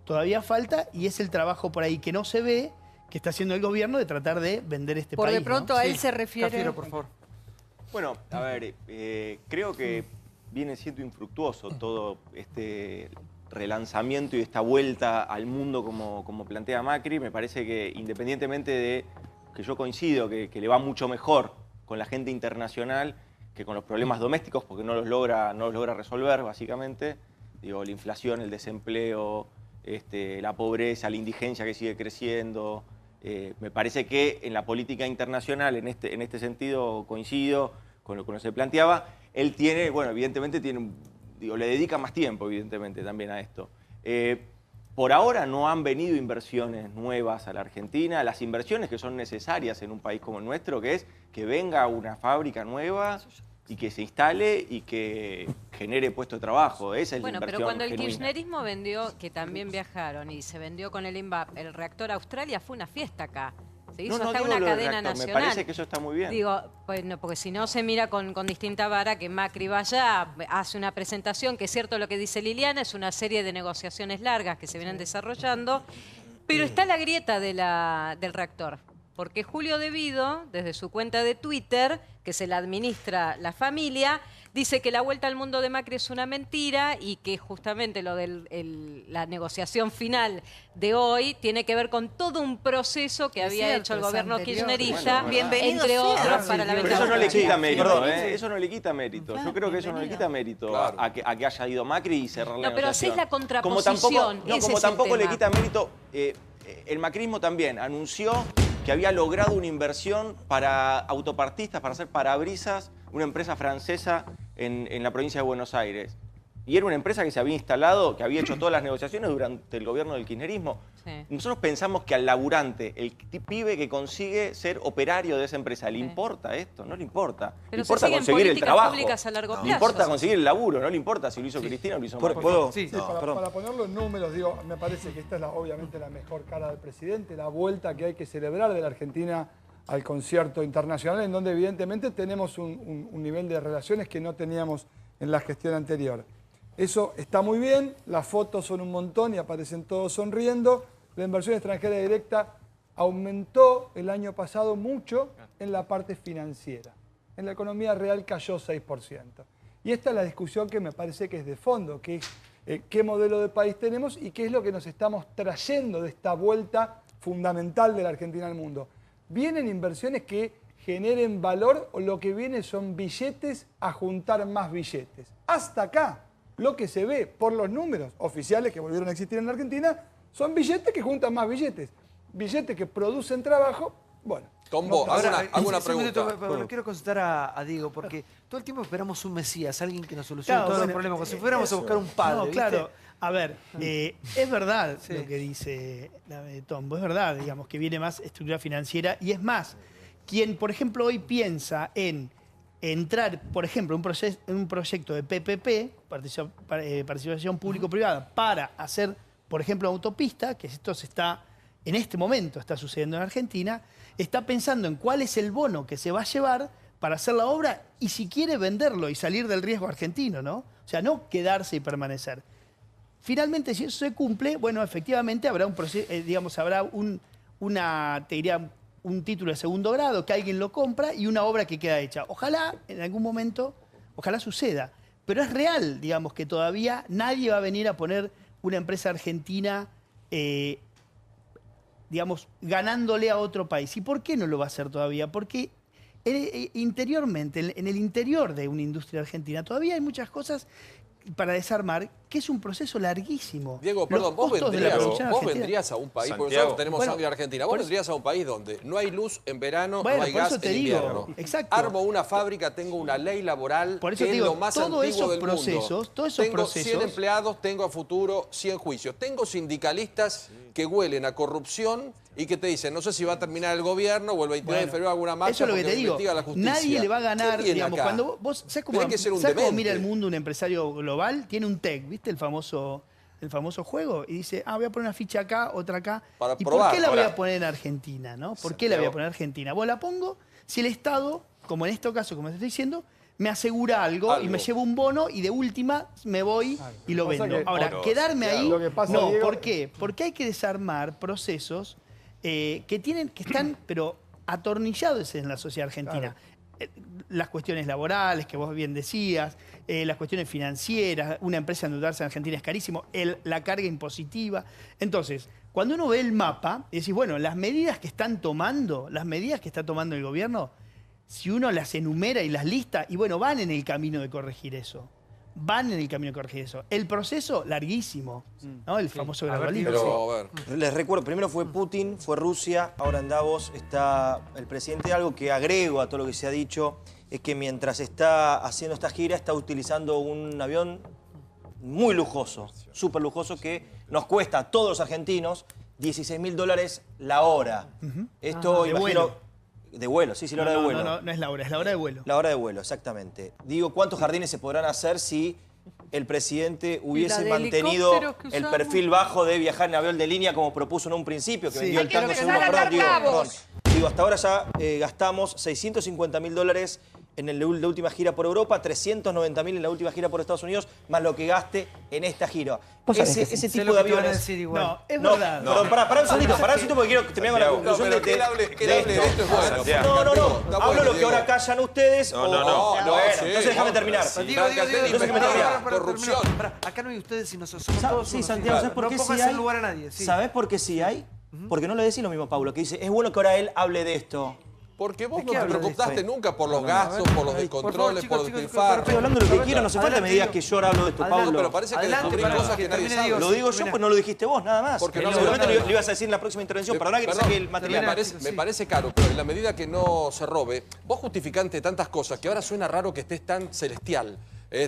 todavía falta y es el trabajo por ahí que no se ve, que está haciendo el gobierno de tratar de vender este país. Por de pronto, ¿no? A él se refiere... Cafiero, por favor. Bueno, a ver, creo que viene siendo infructuoso todo este relanzamiento y esta vuelta al mundo como plantea Macri. Me parece que independientemente de que yo coincido que le va mucho mejor con la gente internacional que con los problemas domésticos, porque no los logra resolver, básicamente. Digo, la inflación, el desempleo, la pobreza, la indigencia que sigue creciendo. Me parece que en la política internacional, en este sentido, coincido con lo que se planteaba. Él tiene, bueno, evidentemente le dedica más tiempo, evidentemente, también a esto. Por ahora no han venido inversiones nuevas a la Argentina, las inversiones que son necesarias en un país como el nuestro, que es que venga una fábrica nueva y que se instale y que genere puesto de trabajo. Esa es la inversión pero cuando el genuina. kirchnerismo vendió, que también viajaron y se vendió con el INVAP, el reactor a Australia, fue una fiesta acá. Se hizo hasta una cadena nacional. Me parece que eso está muy bien. Digo, pues no, porque si no se mira con distinta vara que Macri vaya, hace una presentación, que es cierto lo que dice Liliana, es una serie de negociaciones largas que se vienen desarrollando, pero está la grieta del reactor. Porque Julio De Vido, desde su cuenta de Twitter, que se la administra la familia, dice que la vuelta al mundo de Macri es una mentira y que justamente lo de la negociación final de hoy tiene que ver con todo un proceso que había hecho el gobierno kirchnerista, entre otros, para la venta. Pero eso no le quita mérito, eso no le quita mérito. Yo creo que eso no le quita mérito a que haya ido Macri y cerrar la negociación. No, pero hacés la contraposición. Como tampoco le quita mérito, el macrismo también anunció que había logrado una inversión para autopartistas, para hacer parabrisas, una empresa francesa en la provincia de Buenos Aires. Y era una empresa que se había instalado, que había hecho todas las negociaciones durante el gobierno del kirchnerismo. Sí. Nosotros pensamos que al laburante, el pibe que consigue ser operario de esa empresa, ¿le importa esto? No le importa. Pero le importa conseguir el trabajo. A largo plazo. Le importa conseguir el laburo, no le importa si lo hizo Cristina o lo hizo Macri. Para ponerlo en números, digo, me parece que esta es obviamente la mejor cara del presidente, la vuelta que hay que celebrar de la Argentina al concierto internacional, en donde evidentemente tenemos un nivel de relaciones que no teníamos en la gestión anterior. Eso está muy bien, las fotos son un montón y aparecen todos sonriendo. La inversión extranjera directa aumentó el año pasado mucho en la parte financiera. En la economía real cayó 6%. Y esta es la discusión que me parece que es de fondo, que es qué modelo de país tenemos y qué es lo que nos estamos trayendo de esta vuelta fundamental de la Argentina al mundo. ¿Vienen inversiones que generen valor o lo que viene son billetes a juntar más billetes? Hasta acá, lo que se ve por los números oficiales que volvieron a existir en la Argentina son billetes que juntan más billetes. Billetes que producen trabajo, bueno. Tombo, hago una pregunta. Lo quiero consultar a Diego, porque todo el tiempo esperamos un mesías, alguien que nos solucione todos los problemas, como si fuéramos a buscar un padre. No, claro. A ver, es verdad lo que dice Tombo, es verdad, digamos, que viene más estructura financiera y es más, quien, por ejemplo, hoy piensa en entrar, por ejemplo, en un proyecto de PPP, participación público-privada, para hacer, por ejemplo, autopista, que esto en este momento está sucediendo en Argentina, está pensando en cuál es el bono que se va a llevar para hacer la obra y si quiere venderlo y salir del riesgo argentino, ¿no? O sea, no quedarse y permanecer. Finalmente, si eso se cumple, bueno, efectivamente habrá un proceso, habrá un título de segundo grado que alguien lo compra y una obra que queda hecha. Ojalá, en algún momento, ojalá suceda. Pero es real, digamos, que todavía nadie va a venir a poner una empresa argentina, ganándole a otro país. ¿Y por qué no lo va a hacer todavía? Porque interiormente, en el interior de una industria argentina, todavía hay muchas cosas para desarmar, que es un proceso larguísimo. Diego, perdón, vos vendrías a un país, porque nosotros tenemos sangre argentina, vos vendrías a un país donde no hay luz en verano, no hay gas en invierno. Exacto. Armo una fábrica, tengo una ley laboral que es lo más antiguo del mundo. Tengo 100 empleados, tengo a futuro 100 juicios. Tengo sindicalistas que huelen a corrupción y que te dicen, no sé si va a terminar el gobierno o el 22 de febrero alguna marcha. Eso es lo que te digo. Nadie le va a ganar, digamos, cuando vos, ¿sabés cómo mira el mundo un empresario global? Tiene un TEC, ¿viste? El famoso juego. Y dice, voy a poner una ficha acá, otra acá. ¿Y por qué la voy a poner en Argentina, no? ¿Por qué la voy a poner en Argentina? Vos la pongo si el Estado, como en este caso, como te estoy diciendo, me asegura algo y me llevo un bono y de última me voy y lo vendo. Ahora, quedarme ahí, no. ¿Por qué? Porque hay que desarmar procesos que están, pero atornillados en la sociedad argentina. Las cuestiones laborales, que vos bien decías, las cuestiones financieras, una empresa endeudarse en Argentina es carísimo, la carga impositiva. Entonces, cuando uno ve el mapa, y decís, bueno, las medidas que está tomando el gobierno, si uno las enumera y las lista, y bueno, van en el camino de corregir eso. El proceso, larguísimo, ¿no? El famoso gradualismo. Les recuerdo, primero fue Putin, fue Rusia, ahora en Davos está el presidente. Algo que agrego a todo lo que se ha dicho es que mientras está haciendo esta gira está utilizando un avión muy lujoso, súper lujoso, que nos cuesta a todos los argentinos $16.000 la hora. Esto, de imagino... vuelo. De vuelo, sí, la hora de vuelo. No es la hora, es la hora de vuelo. La hora de vuelo, exactamente. Digo, ¿cuántos jardines se podrán hacer si el presidente hubiese mantenido el perfil bajo de viajar en avión de línea como propuso en un principio, que vendió el tango segundo? Perdón. Digo, hasta ahora ya gastamos $650.000 en la última gira por Europa, $390.000 en la última gira por Estados Unidos, más lo que gaste en esta gira. Ese tipo de aviones... No, es verdad. Perdón, pará un segundito porque quiero terminar con la conclusión de esto. No. Hablo lo que ahora callan ustedes. No. Entonces déjame terminar. Corrupción. Acá no hay ustedes sino somos todos. Sí, Santiago, ¿sabes por qué sí hay? Lugar a nadie. ¿Sabés por qué sí hay? Porque no le decís lo mismo a Paulo, que dice, es bueno que ahora él hable de esto. Porque vos no te preocupaste nunca por los gastos, por los descontroles, por los despilfarros. Estoy hablando de lo que quiero, no hace falta que me digas que yo ahora hablo de esto, Paulo. Pero parece que descubrí cosas que nadie sabe. Lo digo yo, pues no lo dijiste vos, nada más. Porque seguramente lo ibas a decir en la próxima intervención. Perdona que te saque el material. Me parece caro, pero en la medida que no se robe, vos justificante de tantas cosas que ahora suena raro que estés tan celestial.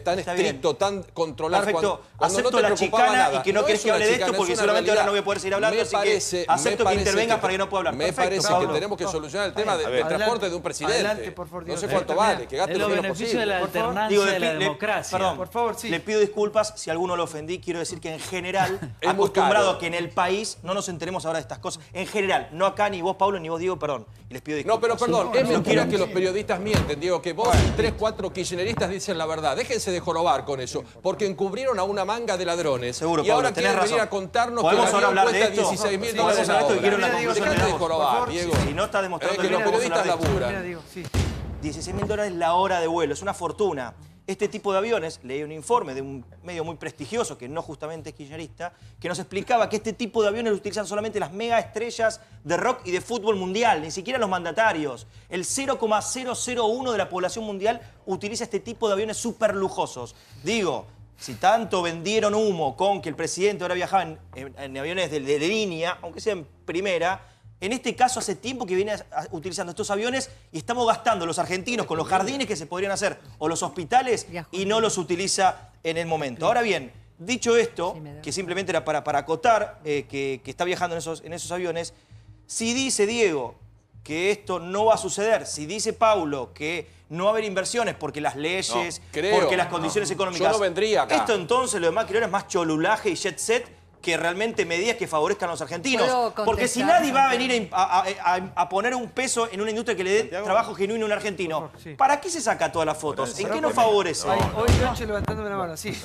Tan estricto, tan controlado. Perfecto, cuando acepto no te la preocupaba chicana nada. y que no querés que hable de esto porque seguramente ahora no voy a poder seguir hablando, así que acepto que intervengas para que no pueda hablar. Me parece que tenemos que solucionar el tema del transporte de un presidente. Adelante, por favor. No sé cuánto vale, que gaste lo menos beneficio de posible. la alternancia de la democracia. Perdón, por favor, sí. Le pido disculpas si a alguno lo ofendí. Quiero decir que en general, acostumbrado a que en el país no nos enteremos ahora de estas cosas. En general, no acá ni vos, Pablo, ni vos, Diego, perdón. Y les pido disculpas. No, pero perdón, es mentira que los periodistas mienten, Diego, que vos y 3, 4 kirchneristas dicen la verdad. Déjense de jorobar con eso, porque encubrieron a una manga de ladrones. Seguro, y ahora Pablo, tenés quieren venir razón. a contarnos que ¿Podemos el ahora avión hablar de cuesta esto? $16.000 Vamos a hablar de esto y quiero una Dejate conclusión de jorobar, Diego. Si no está demostrando que los bien, vamos a periodistas hablar de laburan. $16.000 la hora de vuelo, es una fortuna. Este tipo de aviones, leí un informe de un medio muy prestigioso, que no justamente es kirchnerista, que nos explicaba que este tipo de aviones lo utilizan solamente las mega estrellas de rock y de fútbol mundial, ni siquiera los mandatarios. El 0,001 de la población mundial utiliza este tipo de aviones súper lujosos. Digo, si tanto vendieron humo con que el presidente ahora viajaba en aviones de línea, aunque sea en primera, en este caso hace tiempo que viene utilizando estos aviones y estamos gastando los argentinos con los jardines que se podrían hacer o los hospitales y no los utiliza en el momento. Ahora bien, dicho esto, que simplemente era para acotar que está viajando en esos aviones, si dice Diego que esto no va a suceder, si dice Paulo que no va a haber inversiones porque las leyes, porque las condiciones económicas... Yo no vendría acá. Esto entonces lo demás creo es más cholulaje y jet set que realmente medidas que favorezcan a los argentinos. Porque si nadie va a venir a poner un peso en una industria que le dé trabajo genuino a un argentino, ¿para qué se saca todas las fotos? ¿En qué nos favorece? Hoy noche levantándome la mano, sí.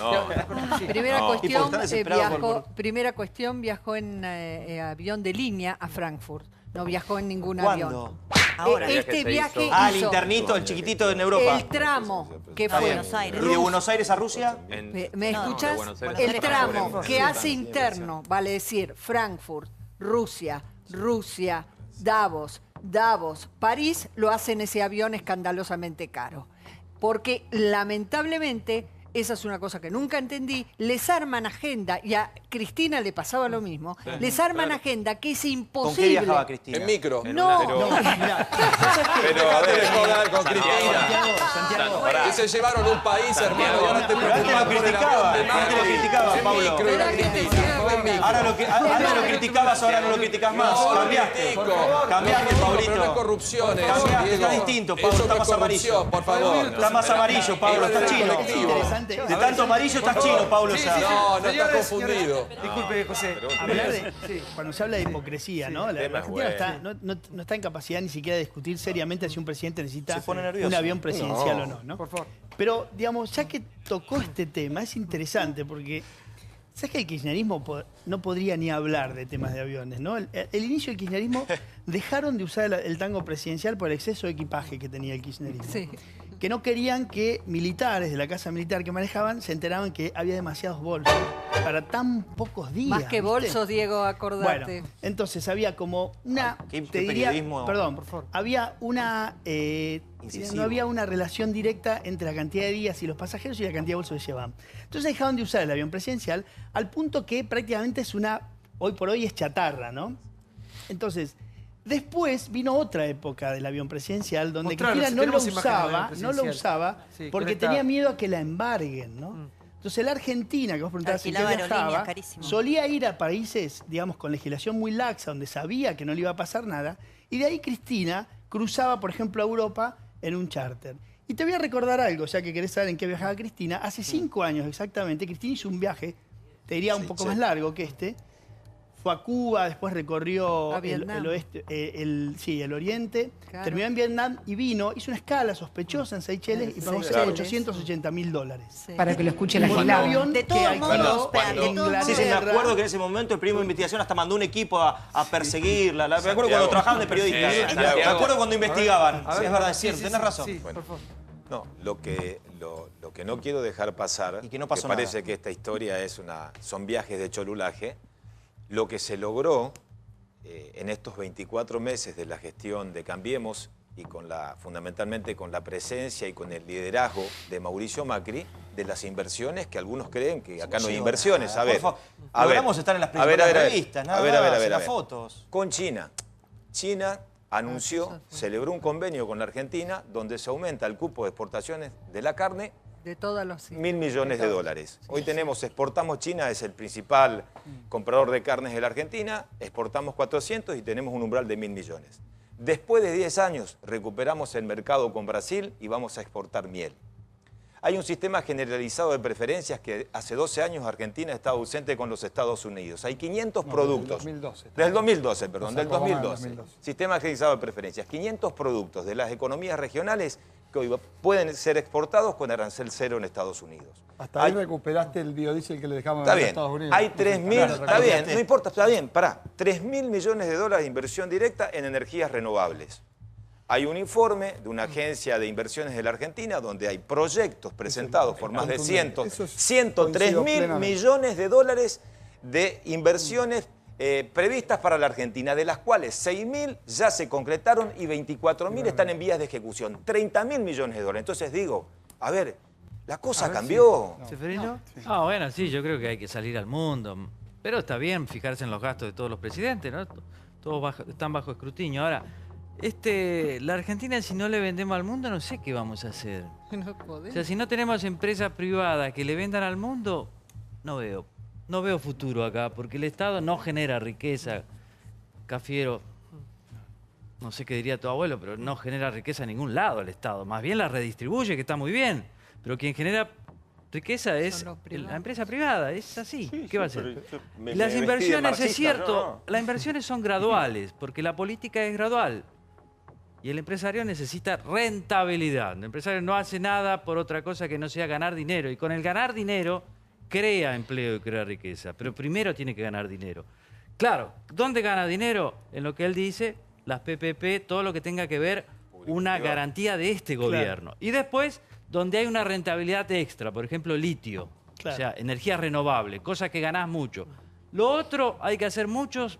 Primera cuestión, viajó en avión de línea a Frankfurt. No viajó en ningún avión. Ahora. Este viaje hizo el internito, el chiquitito en Europa. el tramo que fue Buenos Aires. ¿Y de Buenos Aires a Rusia? ¿Me escuchas? El tramo que hace interno, vale decir, Frankfurt, Rusia, Davos, París, lo hace en ese avión escandalosamente caro. Porque lamentablemente, esa es una cosa que nunca entendí, les arman agenda, y a Cristina le pasaba lo mismo, les arman agenda que es imposible. ¿Con qué viajaba Cristina? En micro. No. Pero a ver, con Santiago, que se llevaron un país, hermano, y ahora te Pero antes lo criticaba, Pablo. Ahora lo criticabas, ahora no lo criticas más. Cambiaste, Pablito. No es corrupción, está distinto, Pablo, está más amarillo. Por favor. Está más amarillo, Pablo, está chino. De tanto amarillo estás chino, Pablo. No está confundido. Disculpe, José. Cuando se habla de hipocresía, ¿no? La Argentina no está en capacidad ni siquiera de discutir seriamente si un presidente necesita un avión presidencial o no, ¿no? Por favor. Pero, digamos, ya que tocó este tema, es interesante porque... ¿Sabes que el kirchnerismo no podría ni hablar de temas de aviones, ¿no? El inicio del kirchnerismo dejaron de usar el tango presidencial por el exceso de equipaje que tenía el kirchnerismo. Sí. Que no querían que militares de la casa militar que manejaban se enteraban que había demasiados bolsos para tan pocos días. Más que bolsos, Diego, acordate. Bueno, entonces había como una... ¿Qué periodismo? Perdón, por favor. Había una... no había una relación directa entre la cantidad de días y los pasajeros y la cantidad de bolsos que llevaban. Entonces dejaron de usar el avión presidencial al punto que prácticamente es hoy por hoy es chatarra, ¿no? Entonces, después vino otra época del avión presidencial donde Cristina no lo usaba sí, porque tenía miedo a que la embarguen, ¿no? Entonces la Argentina, que vos preguntabas en qué Alquilaba viajaba, aerolíneas, carísimo. solía ir a países, digamos, con legislación muy laxa, donde sabía que no le iba a pasar nada, y de ahí Cristina cruzaba, por ejemplo, a Europa en un charter. Y te voy a recordar algo, ya que querés saber en qué viajaba Cristina. Hace 5 años exactamente, Cristina hizo un viaje, te diría un poco más largo que este. Fue a Cuba, después recorrió el oeste, el oriente, Claro. terminó en Vietnam y vino, hizo una escala sospechosa en Seychelles y pagó Claro. $880.000. Para que lo escuche la Un gente. avión De que todos alquiló modos, Inglaterra. Sí, me acuerdo que en ese momento el periodismo de investigación hasta mandó un equipo a perseguirla. Me acuerdo cuando trabajaban de periodistas. Me acuerdo cuando investigaban. Sí, es verdad, es cierto, tenés razón. Bueno, no, lo que no quiero dejar pasar, Y que no pasó parece nada. que esta historia son viajes de cholulaje, lo que se logró en estos 24 meses de la gestión de Cambiemos y fundamentalmente con la presencia y con el liderazgo de Mauricio Macri, de las inversiones que algunos creen que acá no hay inversiones. A ver, logramos estar en las principales revistas, nada más, en las fotos. Con China. China anunció, celebró un convenio con la Argentina donde se aumenta el cupo de exportaciones de la carne De todos los... 1.000 millones de dólares. Hoy exportamos, China es el principal comprador de carnes de la Argentina, exportamos 400 y tenemos un umbral de 1.000 millones. Después de 10 años recuperamos el mercado con Brasil y vamos a exportar miel. Hay un sistema generalizado de preferencias que hace 12 años Argentina está ausente con los Estados Unidos. Hay 500 productos. Del 2012, perdón, del 2012. Sistema generalizado de preferencias. 500 productos de las economías regionales que hoy pueden ser exportados con arancel cero en Estados Unidos. Hasta ahí recuperaste el biodiesel que le dejamos Está a bien, Estados Unidos. hay 3.000, está bien, no importa, está bien, pará, 3.000 millones de dólares de inversión directa en energías renovables. Hay un informe de una agencia de inversiones de la Argentina donde hay proyectos presentados por más de 103.000 millones de dólares de inversiones previstas para la Argentina, de las cuales 6.000 ya se concretaron y 24.000 están en vías de ejecución. 30.000 millones de dólares. Entonces digo, a ver, la cosa cambió. ¿Seferino? Ah, bueno, sí, yo creo que hay que salir al mundo. Pero está bien fijarse en los gastos de todos los presidentes, ¿no? Todos están bajo escrutinio. Ahora, la Argentina, si no le vendemos al mundo, no sé qué vamos a hacer. No podemos. O sea, si no tenemos empresas privadas que le vendan al mundo, no veo futuro acá, porque el Estado no genera riqueza. Cafiero, no sé qué diría tu abuelo, pero no genera riqueza en ningún lado el Estado. Más bien la redistribuye, que está muy bien. Pero quien genera riqueza es la empresa privada, es así. ¿Qué va a hacer? Las inversiones, es cierto, las inversiones son graduales, porque la política es gradual. Y el empresario necesita rentabilidad. El empresario no hace nada por otra cosa que no sea ganar dinero. Y con el ganar dinero, crea empleo y crea riqueza. Pero primero tiene que ganar dinero. Claro, ¿dónde gana dinero? En lo que él dice, las PPP, todo lo que tenga que ver una garantía de este gobierno. Y después, donde hay una rentabilidad extra, por ejemplo, litio, o sea, energía renovable, cosa que ganás mucho. Lo otro, hay que hacer muchas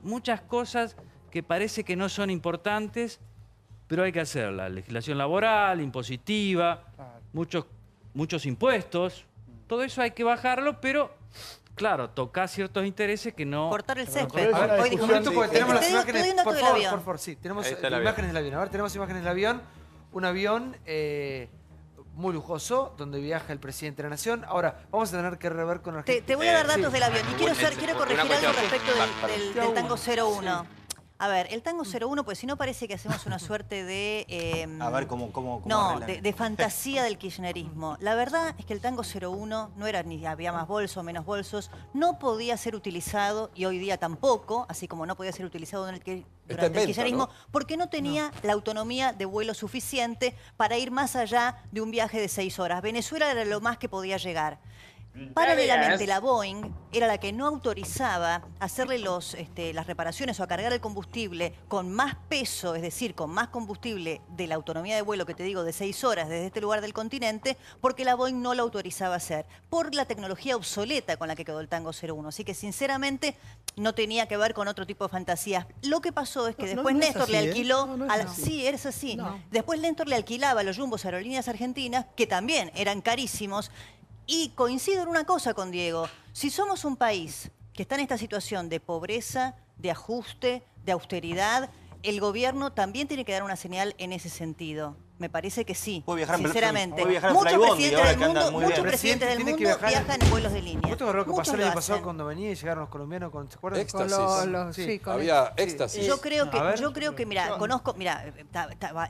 cosas que parece que no son importantes, pero hay que hacerlas. Legislación laboral, impositiva, muchos impuestos, todo eso hay que bajarlo, pero, claro, tocar ciertos intereses que no... Cortar el césped. Hoy un momento porque tenemos las imágenes, un dato por del favor, avión. por favor, sí, tenemos Ahí está el imágenes avión. del avión. A ver, tenemos imágenes del avión, un avión muy lujoso, donde viaja el presidente de la Nación. Ahora, vamos a tener que rever con Argentina. Te voy a dar datos del avión. Y quiero corregir algo cuestión. respecto del tango 01. A ver, el tango 01, pues si no parece que hacemos una suerte de... A ver cómo no, arreglan. de fantasía del kirchnerismo. La verdad es que el tango 01 no era ni había más bolsos o menos bolsos, no podía ser utilizado, y hoy día tampoco, así como no podía ser utilizado durante el kirchnerismo, ¿no? porque no tenía la autonomía de vuelo suficiente para ir más allá de un viaje de 6 horas. Venezuela era lo más que podía llegar. Paralelamente, la Boeing era la que no autorizaba hacerle las reparaciones o a cargar el combustible con más peso, es decir, con más combustible de la autonomía de vuelo que te digo de 6 horas desde este lugar del continente, porque la Boeing no lo autorizaba hacer, por la tecnología obsoleta con la que quedó el Tango 01. Así que, sinceramente, no tenía que ver con otro tipo de fantasías. Lo que pasó es que después Néstor le alquiló... Sí, es así. Después Néstor le alquilaba a los jumbos Aerolíneas Argentinas, que también eran carísimos. Y coincido en una cosa con Diego. Si somos un país que está en esta situación de pobreza, de ajuste, de austeridad, el gobierno también tiene que dar una señal en ese sentido. Me parece que sí, Puede viajar sinceramente. puede viajar en Muchos Flybondi, presidentes ahora del que andan mundo, muy bien. muchos presidentes del Tiene que mundo viajar viajan en vuelos de línea. ¿Vos te acordás lo que pasó Muchos el lo año pasado hacen. cuando venía y llegaron los colombianos con, ¿se acuerdan? Éxtasis. Había éxtasis. Yo creo A ver. que, mira, conozco, mira,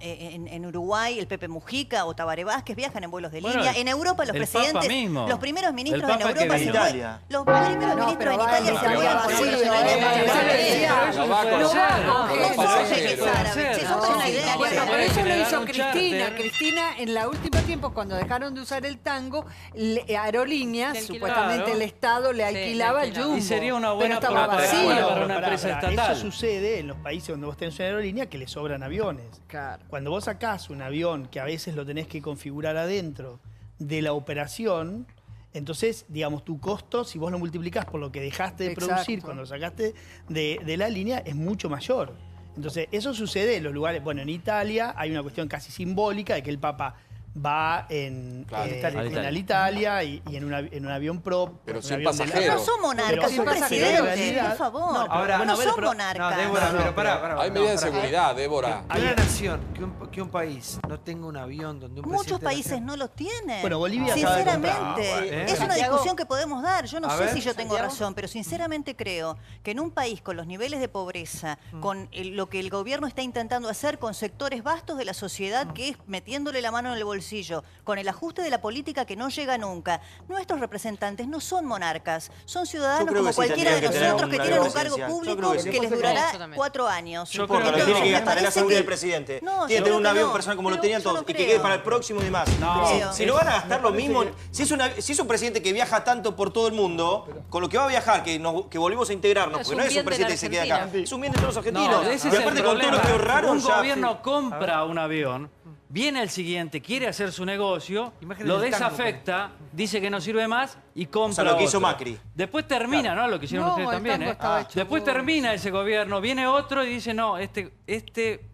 en Uruguay el Pepe Mujica o Tabaré Vázquez viajan en vuelos de Bueno, línea. En Europa los el presidentes, Papa mismo. los primeros ministros El en Papa que Europa vino. se vuelan. Los primeros ministros pero en va Italia en se vuelan por avión, vuelos de sí, línea. No va con- No son jeques árabes, che, son una idea. Bueno, por puede eso lo generar hizo un Cristina. charter. Cristina, en la última tiempo, cuando dejaron de usar el tango, aerolíneas, Le alquilaba. supuestamente Claro. el Estado le Sí, le alquilaba el alquilaba. Jumbo. Y sería una pero buena estaba plataforma vacío. para una empresa estatal. Eso sucede en los países donde vos tenés una aerolínea que le sobran aviones. Claro. Cuando vos sacás un avión que a veces lo tenés que configurar adentro de la operación, entonces, digamos, tu costo, si vos lo multiplicás por lo que dejaste de Exacto. producir cuando lo sacaste de la línea, es mucho mayor. Entonces, eso sucede en los lugares. Bueno, en Italia hay una cuestión casi simbólica de que el Papa va en Alitalia y en un avión pro. Pero un sin avión de la- pasajeros. No son monarcas, Pero son pasa que presidentes, realidad- por favor. No, ahora- no son pero- monarcas. No, Débora, pero pará. Hay medidas de pará. seguridad, Débora. Que una nación, que un país no tenga un avión donde un Muchos presidente de la países no los tienen. Bueno, Bolivia acaba de comprar. Sinceramente, es una Santiago. discusión que podemos dar. Yo no A sé ver. si yo tengo Santiago. razón, pero sinceramente creo que en un país con los niveles de pobreza, con lo que el gobierno está intentando hacer con sectores vastos de la sociedad, que es metiéndole la mano en el bolsillo, con el ajuste de la política que no llega nunca, nuestros representantes no son monarcas, son Yo ciudadanos creo como que sí cualquiera de tendrían que tener nosotros que una tienen un licencia. cargo Yo público creo que que, sí. les Yo durará también. 4 años. No importa, lo Entonces, tiene que me gastar en la parece salud que- del presidente. No, yo Tiene que tener creo un que avión no. personal como lo Pero tenían yo todos no y que creo. quede para el próximo y demás. No, Si lo van a gastar lo parece mismo, que- si es un presidente que viaja tanto por todo el mundo, con lo que va a viajar, que volvimos a integrarnos, Es porque un no es bien un de presidente la que se queda acá, Argentina. es un bien de todos los argentinos. No, ese y es el aparte con todo problema. lo que ahorraron Un ya- gobierno compra un avión, viene el siguiente, quiere hacer su negocio, Imagínate lo el tango, desafecta, dice que no sirve más y compra O sea, lo que hizo otro. Macri. Después termina, ¿no? Lo que hicieron No, ustedes el también, tango ¿eh? estaba hecho Después bolsa. termina ese gobierno, viene otro y dice, no, este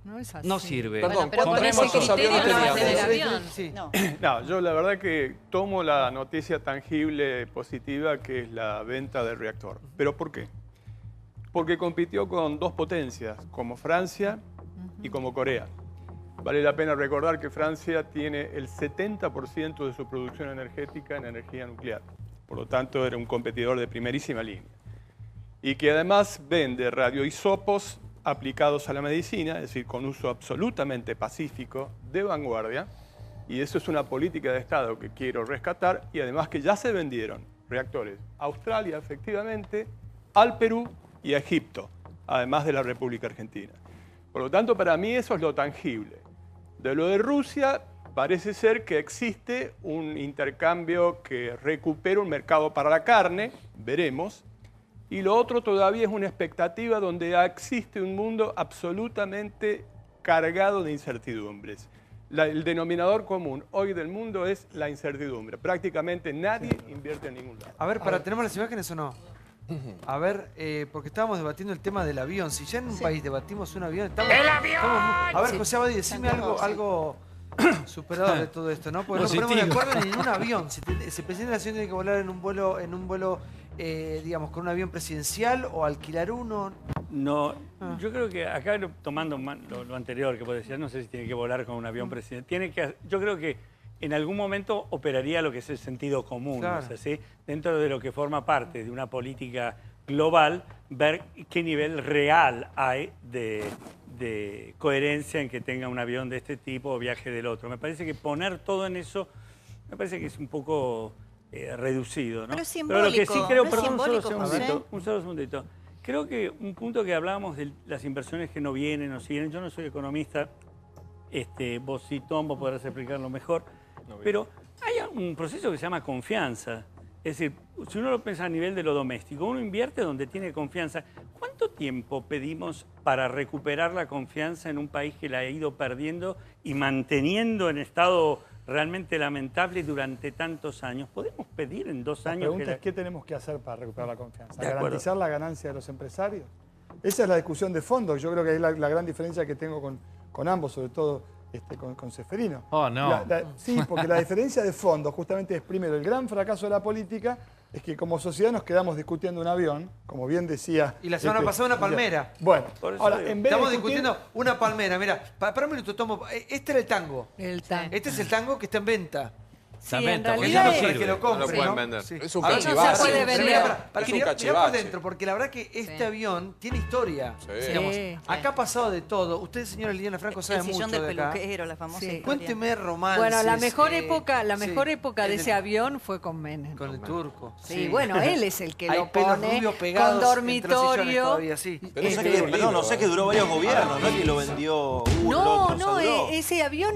No es así. no sirve. Perdón, Bueno, pero con ¿cuántos ese esos aviones criterio no va a teníamos? tener avión. Sí. No. No, yo la verdad que tomo la noticia tangible positiva que es la venta del reactor. ¿Pero por qué? Porque compitió con dos potencias, como Francia y como Corea. Vale la pena recordar que Francia tiene el 70% de su producción energética en energía nuclear. Por lo tanto, era un competidor de primerísima línea. Y que además vende radioisopos aplicados a la medicina, es decir, con uso absolutamente pacífico, de vanguardia. Y eso es una política de Estado que quiero rescatar y además que ya se vendieron reactores a Australia, efectivamente, al Perú y a Egipto, además de la República Argentina. Por lo tanto, para mí eso es lo tangible. De lo de Rusia, parece ser que existe un intercambio que recupera un mercado para la carne, veremos, y lo otro todavía es una expectativa donde existe un mundo absolutamente cargado de incertidumbres. El denominador común hoy del mundo es la incertidumbre. Prácticamente nadie invierte en ningún lado. A ver, ¿tenemos las imágenes o no? A ver, porque estábamos debatiendo el tema del avión. Si ya en un país debatimos un avión, estamos... ¡El avión! A ver, José Abadi, decime algo superador de todo esto, ¿no? Porque no nos ponemos de acuerdo ni en un avión. Si el presidente de la nación tiene que volar en un vuelo digamos, con un avión presidencial o alquilar uno. No, yo creo que acá tomando lo anterior que vos decías, no sé si tiene que volar con un avión presidencial. Yo creo que en algún momento operaría lo que es el sentido común, Claro. o sea, ¿sí? Dentro de lo que forma parte de una política global, ver qué nivel real hay de coherencia en que tenga un avión de este tipo o viaje del otro. Me parece que poner todo en eso, me parece que es un poco reducido, ¿no? Pero es lo que sí simbólico, creo, ¿no es perdón, simbólico, José? un solo segundito. Creo que un punto que hablábamos de las inversiones que no vienen o siguen, yo no soy economista, vos sí, Tom, vos podrás explicarlo mejor, pero hay un proceso que se llama confianza. Es decir, si uno lo piensa a nivel de lo doméstico, uno invierte donde tiene confianza. ¿Cuánto tiempo pedimos para recuperar la confianza en un país que la ha ido perdiendo y manteniendo en estado realmente lamentable durante tantos años? ¿Podemos pedir en 2 La años pregunta que es, ¿qué tenemos que hacer para recuperar la confianza? De acuerdo. ¿Garantizar la ganancia de los empresarios? Esa es la discusión de fondo. Yo creo que es la gran diferencia que tengo con ambos, sobre todo con Ceferino. Oh, no. Sí, porque la diferencia de fondo justamente es, primero, el gran fracaso de la política es que como sociedad nos quedamos discutiendo un avión, como bien decía... Y la semana pasada una palmera. Bueno, ahora, en vez estamos de discutiendo una palmera. Mira, para un minuto, tomo. Este era el tango. Este es el tango que está en venta. Sí, en realidad no es que lo compre, no lo pueden vender. Sí. Es un Ahora, cachivache. no se puede vender. Mirá por cachivache. dentro, porque la verdad que este avión tiene historia. Sí. Digamos, Sí. acá ha pasado de todo. Usted, señora Liliana Franco, sabe El mucho sillón del de acá. peluquero, la famosa Sí. historia. Cuénteme romances. Bueno, la mejor sí. época de En ese el- avión fue con Menem. Con el turco. Sí, bueno, él es el que Hay lo pelos pone rubios pegados con entre los sillones dormitorio. todavía, sí. Pero no sé que duró varios gobiernos, no es que lo vendió uno, No, otro, no, se duró. ese avión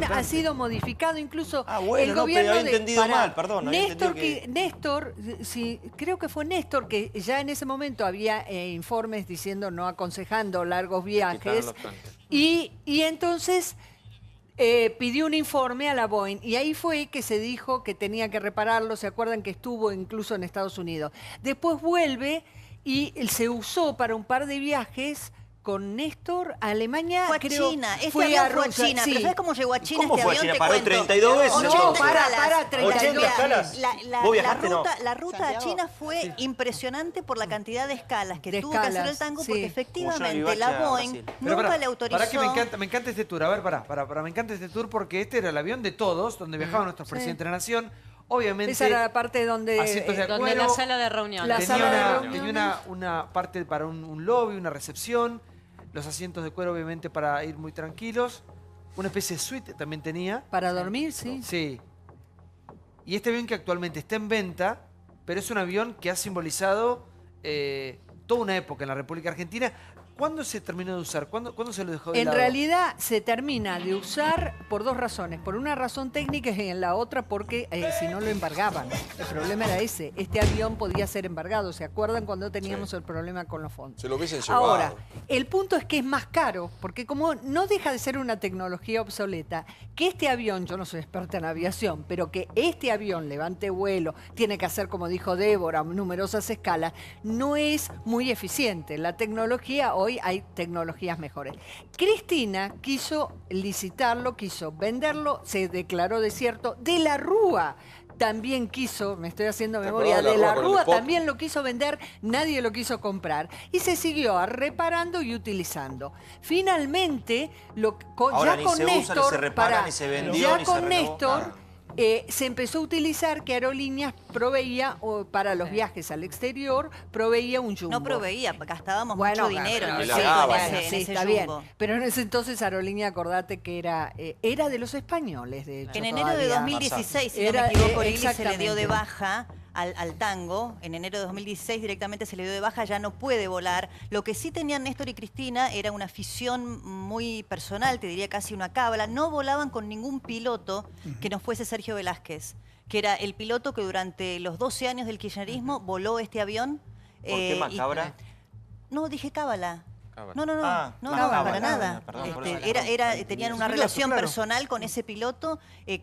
ha sido modificado, incluso bueno, el no, pero gobierno había entendido mal, perdón, había Néstor, entendido Néstor, sí, creo que fue Néstor que ya en ese momento había informes diciendo no aconsejando largos viajes y entonces pidió un informe a la Boeing y ahí fue que se dijo que tenía que repararlo. ¿Se acuerdan que estuvo incluso en Estados Unidos? Después vuelve y se usó para un par de viajes con Néstor a Alemania. Fue a creo, China, este fue avión a fue a Rusia, China. sí. ¿Pero sabes cómo llegó a China ¿Cómo este fue a avión? China? Te Paró cuento. 32 veces. 80 No, escalas. 80 escalas. ¿Vos viajaste? No. La ruta a China fue impresionante por la cantidad de escalas que tuvo que hacer el tango, porque efectivamente la Boeing nunca le autorizó. Para que me encanta este tour. A ver, me encanta este tour porque este era el avión de todos, donde viajaban nuestros presidentes de la nación. Obviamente. Esa era la parte donde, asientos de donde cuero, la sala de reuniones. tenía una parte para un lobby, una recepción. Los asientos de cuero, obviamente, para ir muy tranquilos. Una especie de suite también tenía. Para dormir, sí. Sí. Y este avión que actualmente está en venta, pero es un avión que ha simbolizado toda una época en la República Argentina. ¿Cuándo se terminó de usar? ¿Cuándo se lo dejó de En lado? realidad se termina de usar por dos razones. Por una razón técnica y en la otra porque si no lo embargaban. El problema era ese. Este avión podía ser embargado. ¿Se acuerdan cuando teníamos el problema con los fondos? Se lo hubiesen llevado. Ahora, el punto es que es más caro, porque como no deja de ser una tecnología obsoleta, que este avión, yo no soy experta en aviación, pero que este avión levante vuelo, tiene que hacer, como dijo Débora, numerosas escalas, no es muy eficiente. La tecnología, hoy hay tecnologías mejores. Cristina quiso licitarlo, quiso venderlo, se declaró desierto. De la Rúa también quiso, me estoy haciendo memoria, acordás de de la la Rúa con el Rúa pop? también lo quiso vender, nadie lo quiso comprar y se siguió reparando y utilizando. Finalmente, Ahora ya ni con se usa, ni Néstor, se repara, ni se vendió, ya ni se con renovó, Néstor nada. se empezó a utilizar que Aerolíneas proveía para los viajes al exterior, proveía un jumbo. No proveía, gastábamos Bueno, mucho dinero en ese, está ese bien. jumbo. Pero en ese entonces Aerolínea, acordate que era de los españoles, de hecho. En enero de todavía. 2016, si Era, no me equivoco, Lili se le exactamente. dio de baja al tango. En enero de 2016 directamente se le dio de baja, ya no puede volar. Lo que sí tenían Néstor y Cristina era una afición muy personal, te diría casi una cábala. No volaban con ningún piloto que no fuese Sergio Velázquez, que era el piloto que durante los 12 años del kirchnerismo voló este avión. ¿Por qué macabra? No, dije cábala. Cábala. No, Ah, no, cábala, para nada. perdón, por Tenían eso. una Piloto, relación claro. personal con ese piloto, con